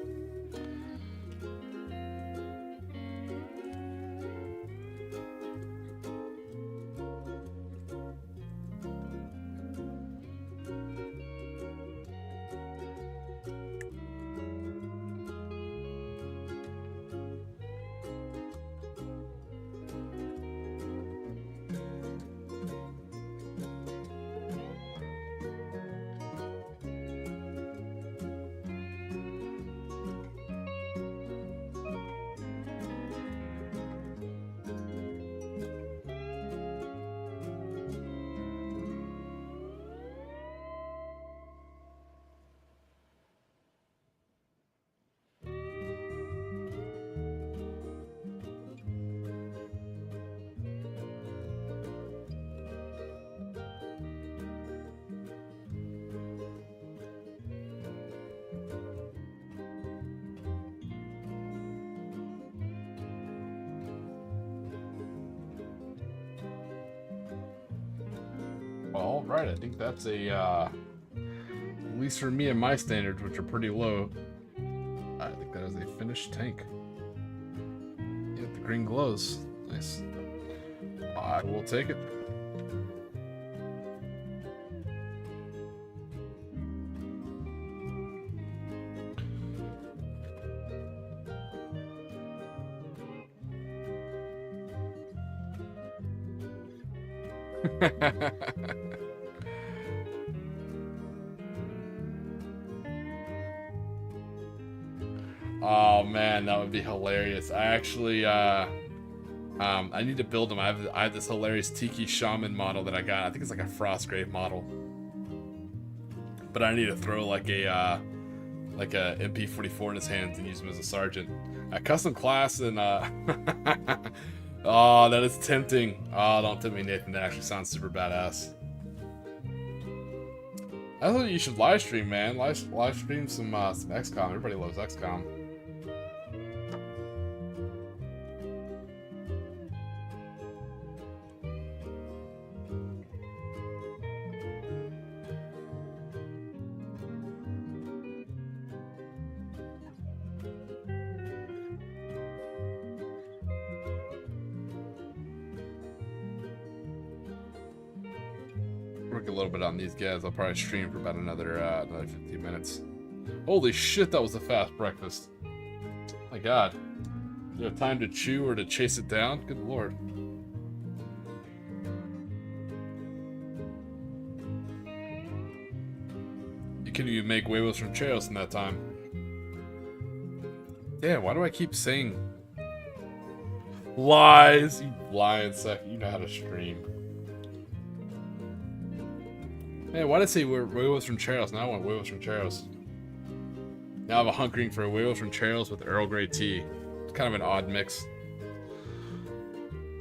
[SPEAKER 1] All right, I think that's a, at least for me and my standards, which are pretty low, I think that is a finished tank. Yeah, the green glows. Nice. I will take it. Oh man, that would be hilarious. I actually, I need to build them. I have this hilarious Tiki shaman model that I got. I think it's like a Frostgrave model, but I need to throw like a MP44 in his hands and use him as a sergeant. A custom class and oh, that is tempting. Oh, don't tempt me, Nathan. That actually sounds super badass. I thought you should live stream, man. Live stream some XCOM. Everybody loves XCOM. Work a little bit on these guys. I'll probably stream for about another 15 minutes. Holy shit, that was a fast breakfast. My god. Do you have time to chew or to chase it down? Good lord. You couldn't even make huevos from Cheos in that time. Damn, why do I keep saying lies? You lying suck. You know how to stream. Man, why did I say huevos from Cheos? Now I want huevos from Cheos. Now I have a hunkering for huevos from Cheos with Earl Grey tea. It's kind of an odd mix.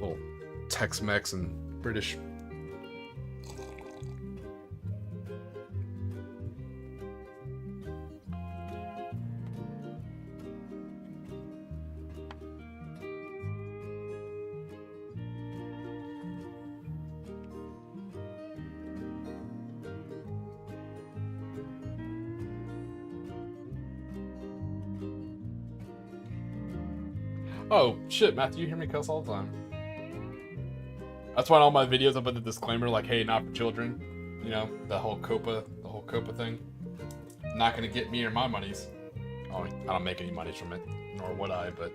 [SPEAKER 1] Little Tex-Mex and British. Oh, shit, Matthew, you hear me cuss all the time. That's why in all my videos I put the disclaimer like, hey, not for children. You know, the whole COPA thing. Not gonna get me or my monies. Oh, I don't make any money from it, nor would I, but,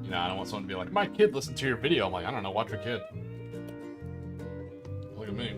[SPEAKER 1] you know, I don't want someone to be like, my kid listened to your video. I'm like, I don't know, watch your kid. Look at me.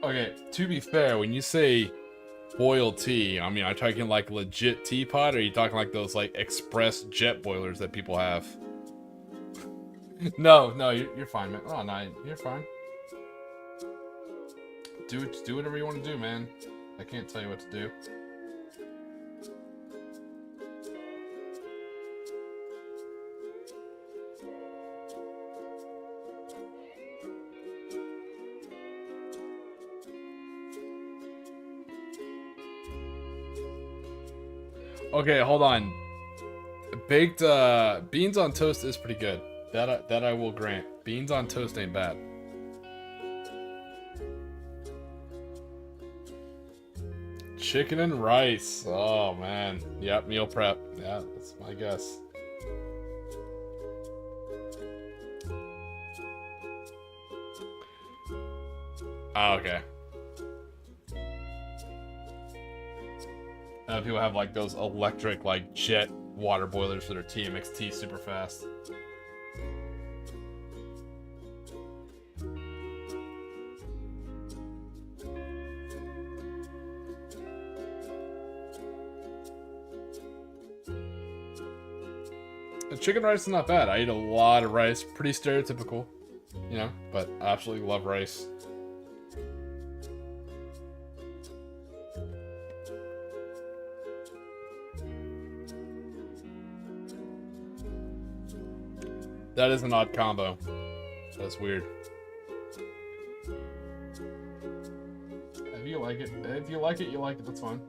[SPEAKER 1] Okay, to be fair, when you say boiled tea, I mean, are you talking like legit teapot, or are you talking like those like express jet boilers that people have? No, no, you're fine, man. Oh, no, you're fine. Do whatever you want to do, man. I can't tell you what to do. Okay, hold on. Baked beans on toast is pretty good. That I will grant. Beans on toast ain't bad. Chicken and rice. Oh man. Yep, meal prep. Yeah, that's my guess. Oh, okay. People have like those electric like jet water boilers for their tea. It makes tea super fast. The chicken rice is not bad. I eat a lot of rice. Pretty stereotypical, you know, but I absolutely love rice. That is an odd combo. That's weird. If you like it, you like it, that's fine.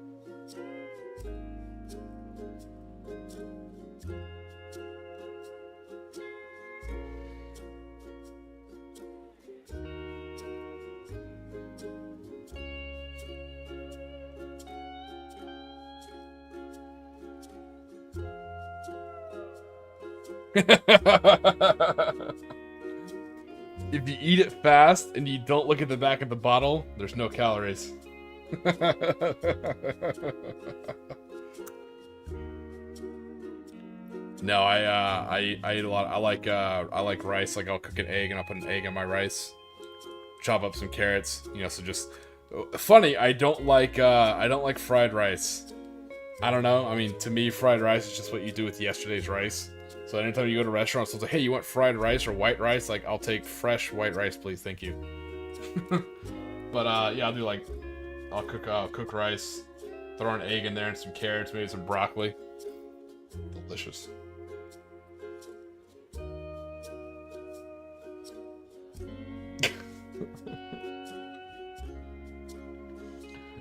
[SPEAKER 1] If you eat it fast and you don't look at the back of the bottle, there's no calories. No, I eat a lot. I like rice. Like I'll cook an egg and I'll put an egg in my rice. Chop up some carrots. You know, so just funny. I don't like fried rice. I don't know. I mean, to me, fried rice is just what you do with yesterday's rice. So anytime you go to restaurants, it's like, hey, you want fried rice or white rice? Like, I'll take fresh white rice, please, thank you. But yeah, I'll cook rice, throw an egg in there and some carrots, maybe some broccoli. Delicious.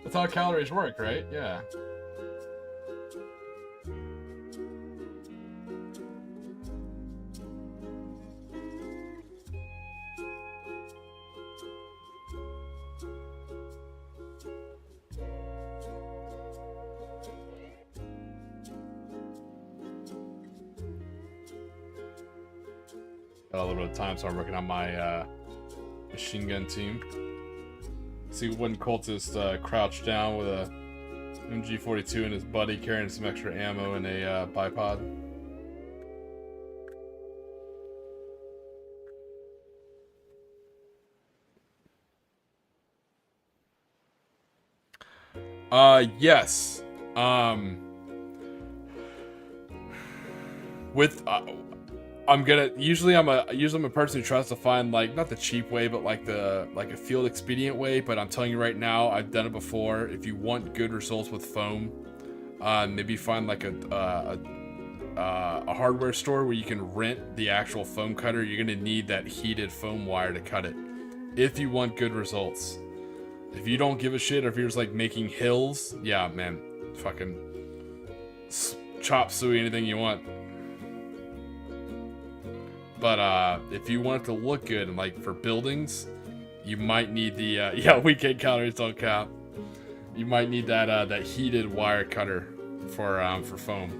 [SPEAKER 1] That's how calories work, right? Yeah. Got a little bit of time, so I'm working on my machine gun team. See one cultist crouched down with a MG42 and his buddy carrying some extra ammo in a bipod. Yes. With I'm a person who tries to find like not the cheap way, but like a field expedient way. But I'm telling you right now, I've done it before. If you want good results with foam, maybe find like a hardware store where you can rent the actual foam cutter. You're gonna need that heated foam wire to cut it if you want good results. If you don't give a shit, or if you're just like making hills, yeah, man, fucking chop suey anything you want. But if you want it to look good and like for buildings, you might need the yeah, weekend calories don't count. You might need that heated wire cutter for foam.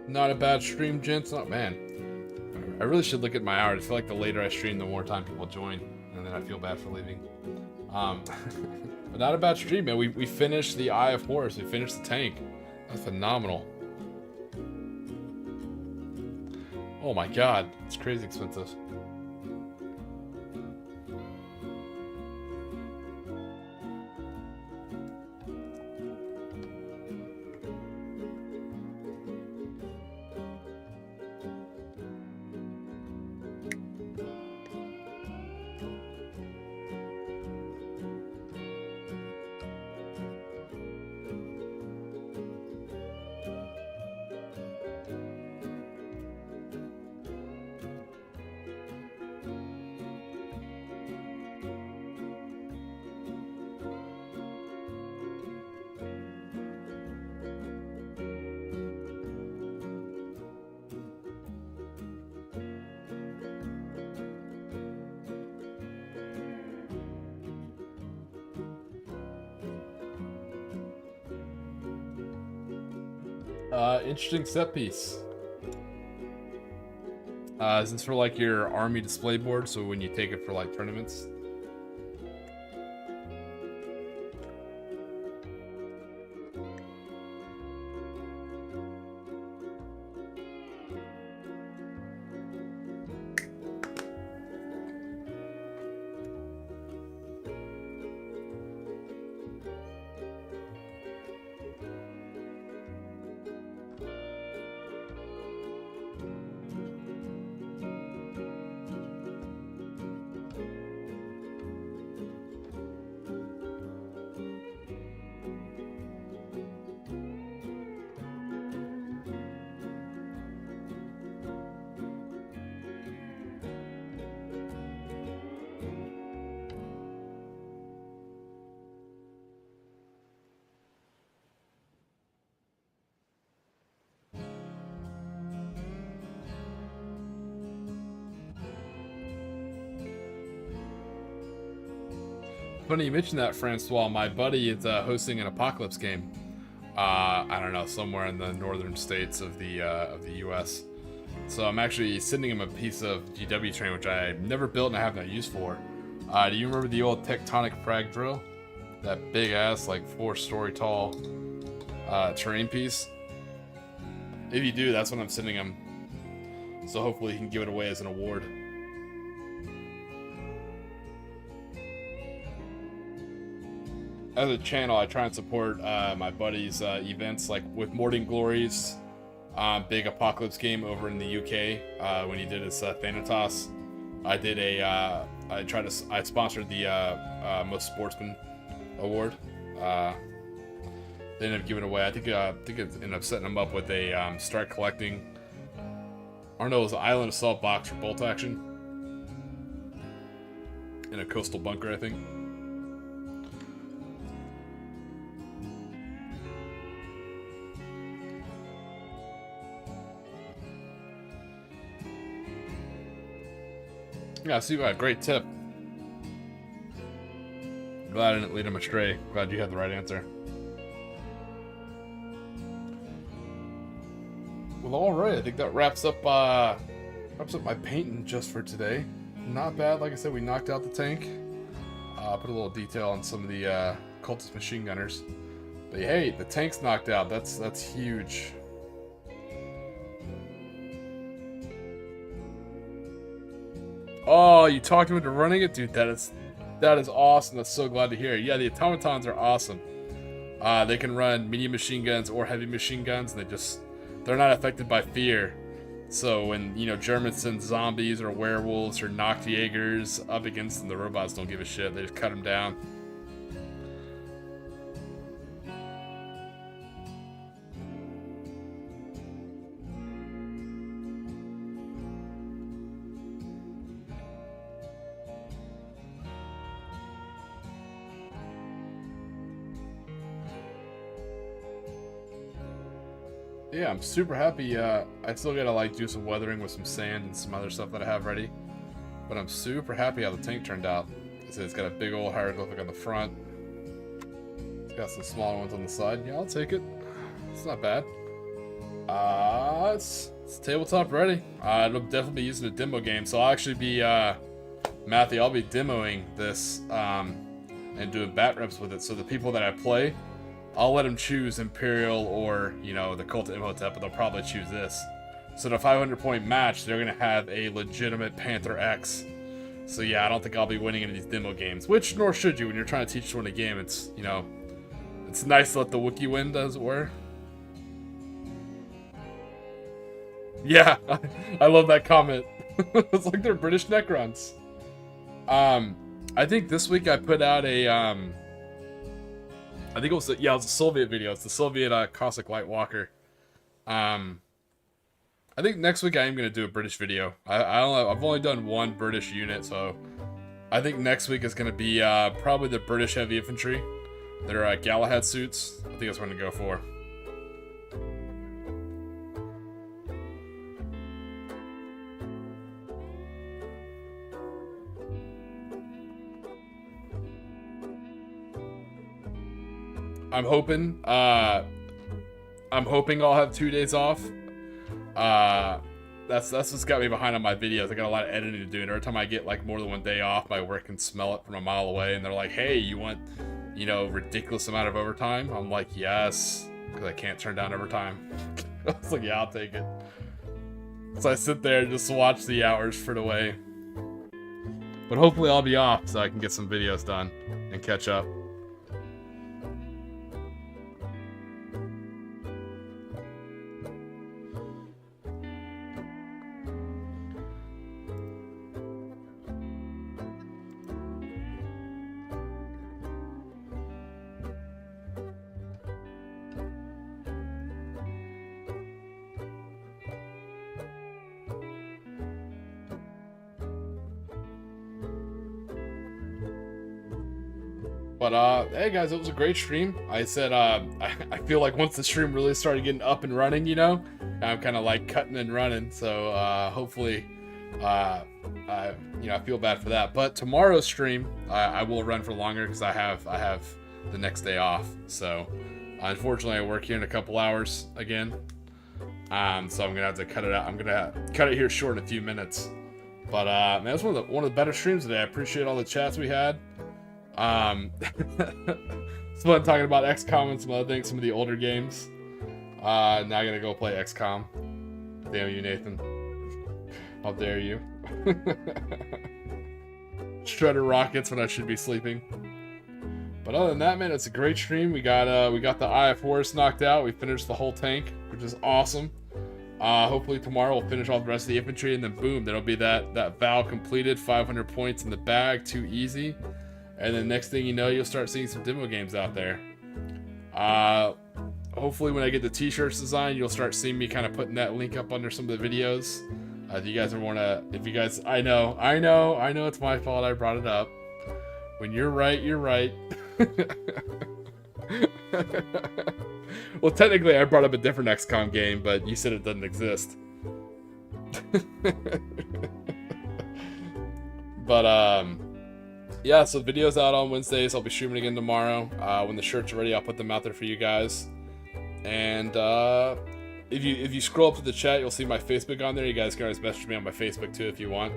[SPEAKER 1] Not a bad stream, gents. Oh, man. I really should look at my hours. I feel like the later I stream, the more time people join. And then I feel bad for leaving. But not a bad stream, man. We finished the Eye of Horus. We finished the tank. That's phenomenal. Oh my god. It's crazy expensive. Interesting set piece. Is this for like your army display board? So when you take it for like tournaments? Funny you mentioned that, Francois. My buddy is hosting an Apocalypse game. I don't know, somewhere in the northern states of the U.S. So I'm actually sending him a piece of GW terrain, which I never built and I have no use for. Do you remember the old tectonic frag drill? That big ass, like 4-story tall terrain piece? If you do, that's what I'm sending him. So hopefully he can give it away as an award. As a channel, I try and support my buddies' events, like with Morning Glory's big Apocalypse game over in the UK when he did his Thanatos. I did I sponsored the Most Sportsman Award. They ended up giving away. I think it ended up setting them up with a start collecting. Or no, it was an Island Assault box for bolt action in a coastal bunker, I think. Yeah, see, great tip. Glad I didn't lead him astray. Glad you had the right answer. Well, all right. I think that wraps up my painting just for today. Not bad. Like I said, we knocked out the tank. Put a little detail on some of the cultist machine gunners. But hey, the tank's knocked out. That's huge. Oh, you talked him into running it? Dude, that is awesome. That's so glad to hear. Yeah, the automatons are awesome. They can run medium machine guns or heavy machine guns, and they're not affected by fear. So when, Germans send zombies or werewolves or Nachtjägers up against them, the robots don't give a shit. They just cut them down. Yeah, I'm super happy. I still gotta do some weathering with some sand and some other stuff that I have ready. But I'm super happy how the tank turned out. It's got a big old hieroglyphic on the front. It's got some smaller ones on the side. Yeah, I'll take it. It's not bad. It's tabletop ready. It'll definitely be using a demo game, so I'll actually be, Matthew, I'll be demoing this, and doing bat reps with it, so the people that I play, I'll let them choose Imperial or, you know, the Cult of Imhotep, but they'll probably choose this. So in a 500-point match, they're going to have a legitimate Panther X. So yeah, I don't think I'll be winning any of these demo games, which nor should you when you're trying to teach someone a game. It's, you know, it's nice to let the Wookiee win, as it were. Yeah, I love that comment. It's like they're British Necrons. I think this week I put out a, I think it was a Soviet video. It's the Soviet Cossack Light Walker. I think next week I am going to do a British video. I've only done one British unit, so I think next week is going to be probably the British Heavy Infantry. Their Galahad suits. I think that's what I'm going to go for. I'm hoping I'll have 2 days off. That's what's got me behind on my videos. I got a lot of editing to do, and every time I get like more than 1 day off, my work can smell it from a mile away, and they're like, "Hey, you want, you know, ridiculous amount of overtime?" I'm like, "Yes," because I can't turn down overtime. I was like, "Yeah, I'll take it." So I sit there and just watch the hours frit away. But hopefully I'll be off so I can get some videos done and catch up. But, hey guys, it was a great stream. I said, I feel like once the stream really started getting up and running, you know, I'm kind of like cutting and running. So, hopefully, I feel bad for that. But tomorrow's stream, I will run for longer because I have the next day off. So, unfortunately, I work here in a couple hours again. So I'm gonna have to cut it out. I'm gonna cut it here short in a few minutes. But, man, it was one of the better streams today. I appreciate all the chats we had. It's fun talking about XCOM and some other things, some of the older games. Now I'm gonna go play XCOM. Damn you, Nathan. How dare you. Shredder rockets when I should be sleeping. But other than that, man, it's a great stream. We got the Eye of Horus knocked out. We finished the whole tank, which is awesome. Hopefully tomorrow we'll finish off the rest of the infantry, and then boom, there'll be that vow completed, 500 points in the bag, too easy. And then next thing you know, you'll start seeing some demo games out there. Hopefully when I get the t-shirts designed, you'll start seeing me kind of putting that link up under some of the videos. If you guys I know it's my fault I brought it up. When you're right, you're right. Well, technically I brought up a different XCOM game, but you said it doesn't exist. But, yeah, so videos out on Wednesdays. I'll be streaming again tomorrow. When the shirts are ready, I'll put them out there for you guys. And if you scroll up to the chat, you'll see my Facebook on there. You guys can always message me on my Facebook too if you want.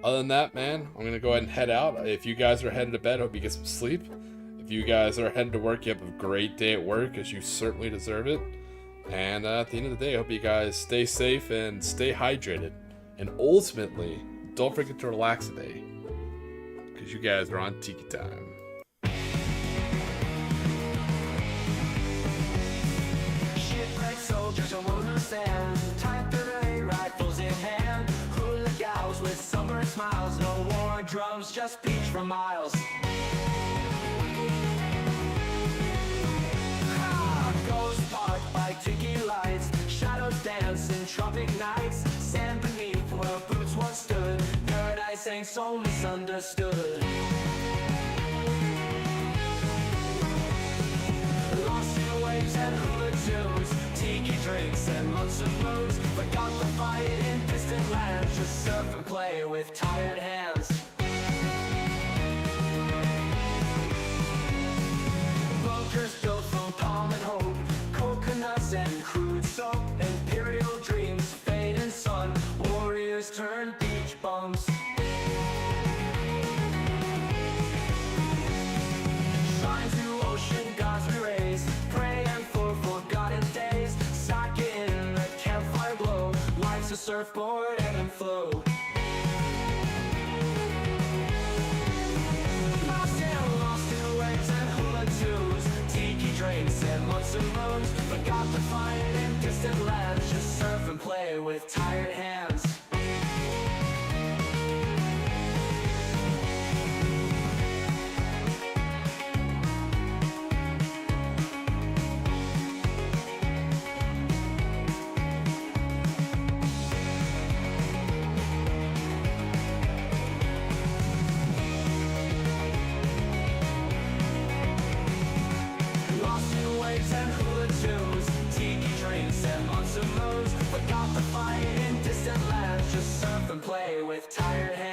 [SPEAKER 1] Other than that, man, I'm gonna go ahead and head out. If you guys are headed to bed, I hope you get some sleep. If you guys are headed to work, you have a great day at work, as you certainly deserve it. And at the end of the day, I hope you guys stay safe and stay hydrated. And ultimately, don't forget to relax today, because you guys are on Tiki time.
[SPEAKER 2] Shipwrecked soldiers on wooden sand, type array rifles in hand, hula gals with summer smiles, no war drums, just beach for miles. Ghost park by Tiki lights, shadows dance in tropic nights, sand beneath where boots once stood, paradise ain't so misunderstood. Lost in waves and hula tunes, tiki drinks and months of moons, forgot the fight in distant lands, just surf and play with tired hands. Bunkers built from palm and hope, coconuts and crude soap. to surfboard, ebb and flow. Lost in waves and hula toos, tiki drinks and months and moons. Forgot to find in distant lands, just surf and play with tired hands. Lost in waves and hula tunes, tiki drinks and months of moons. Forgot to find in distant lands, just surf and play with tired hands.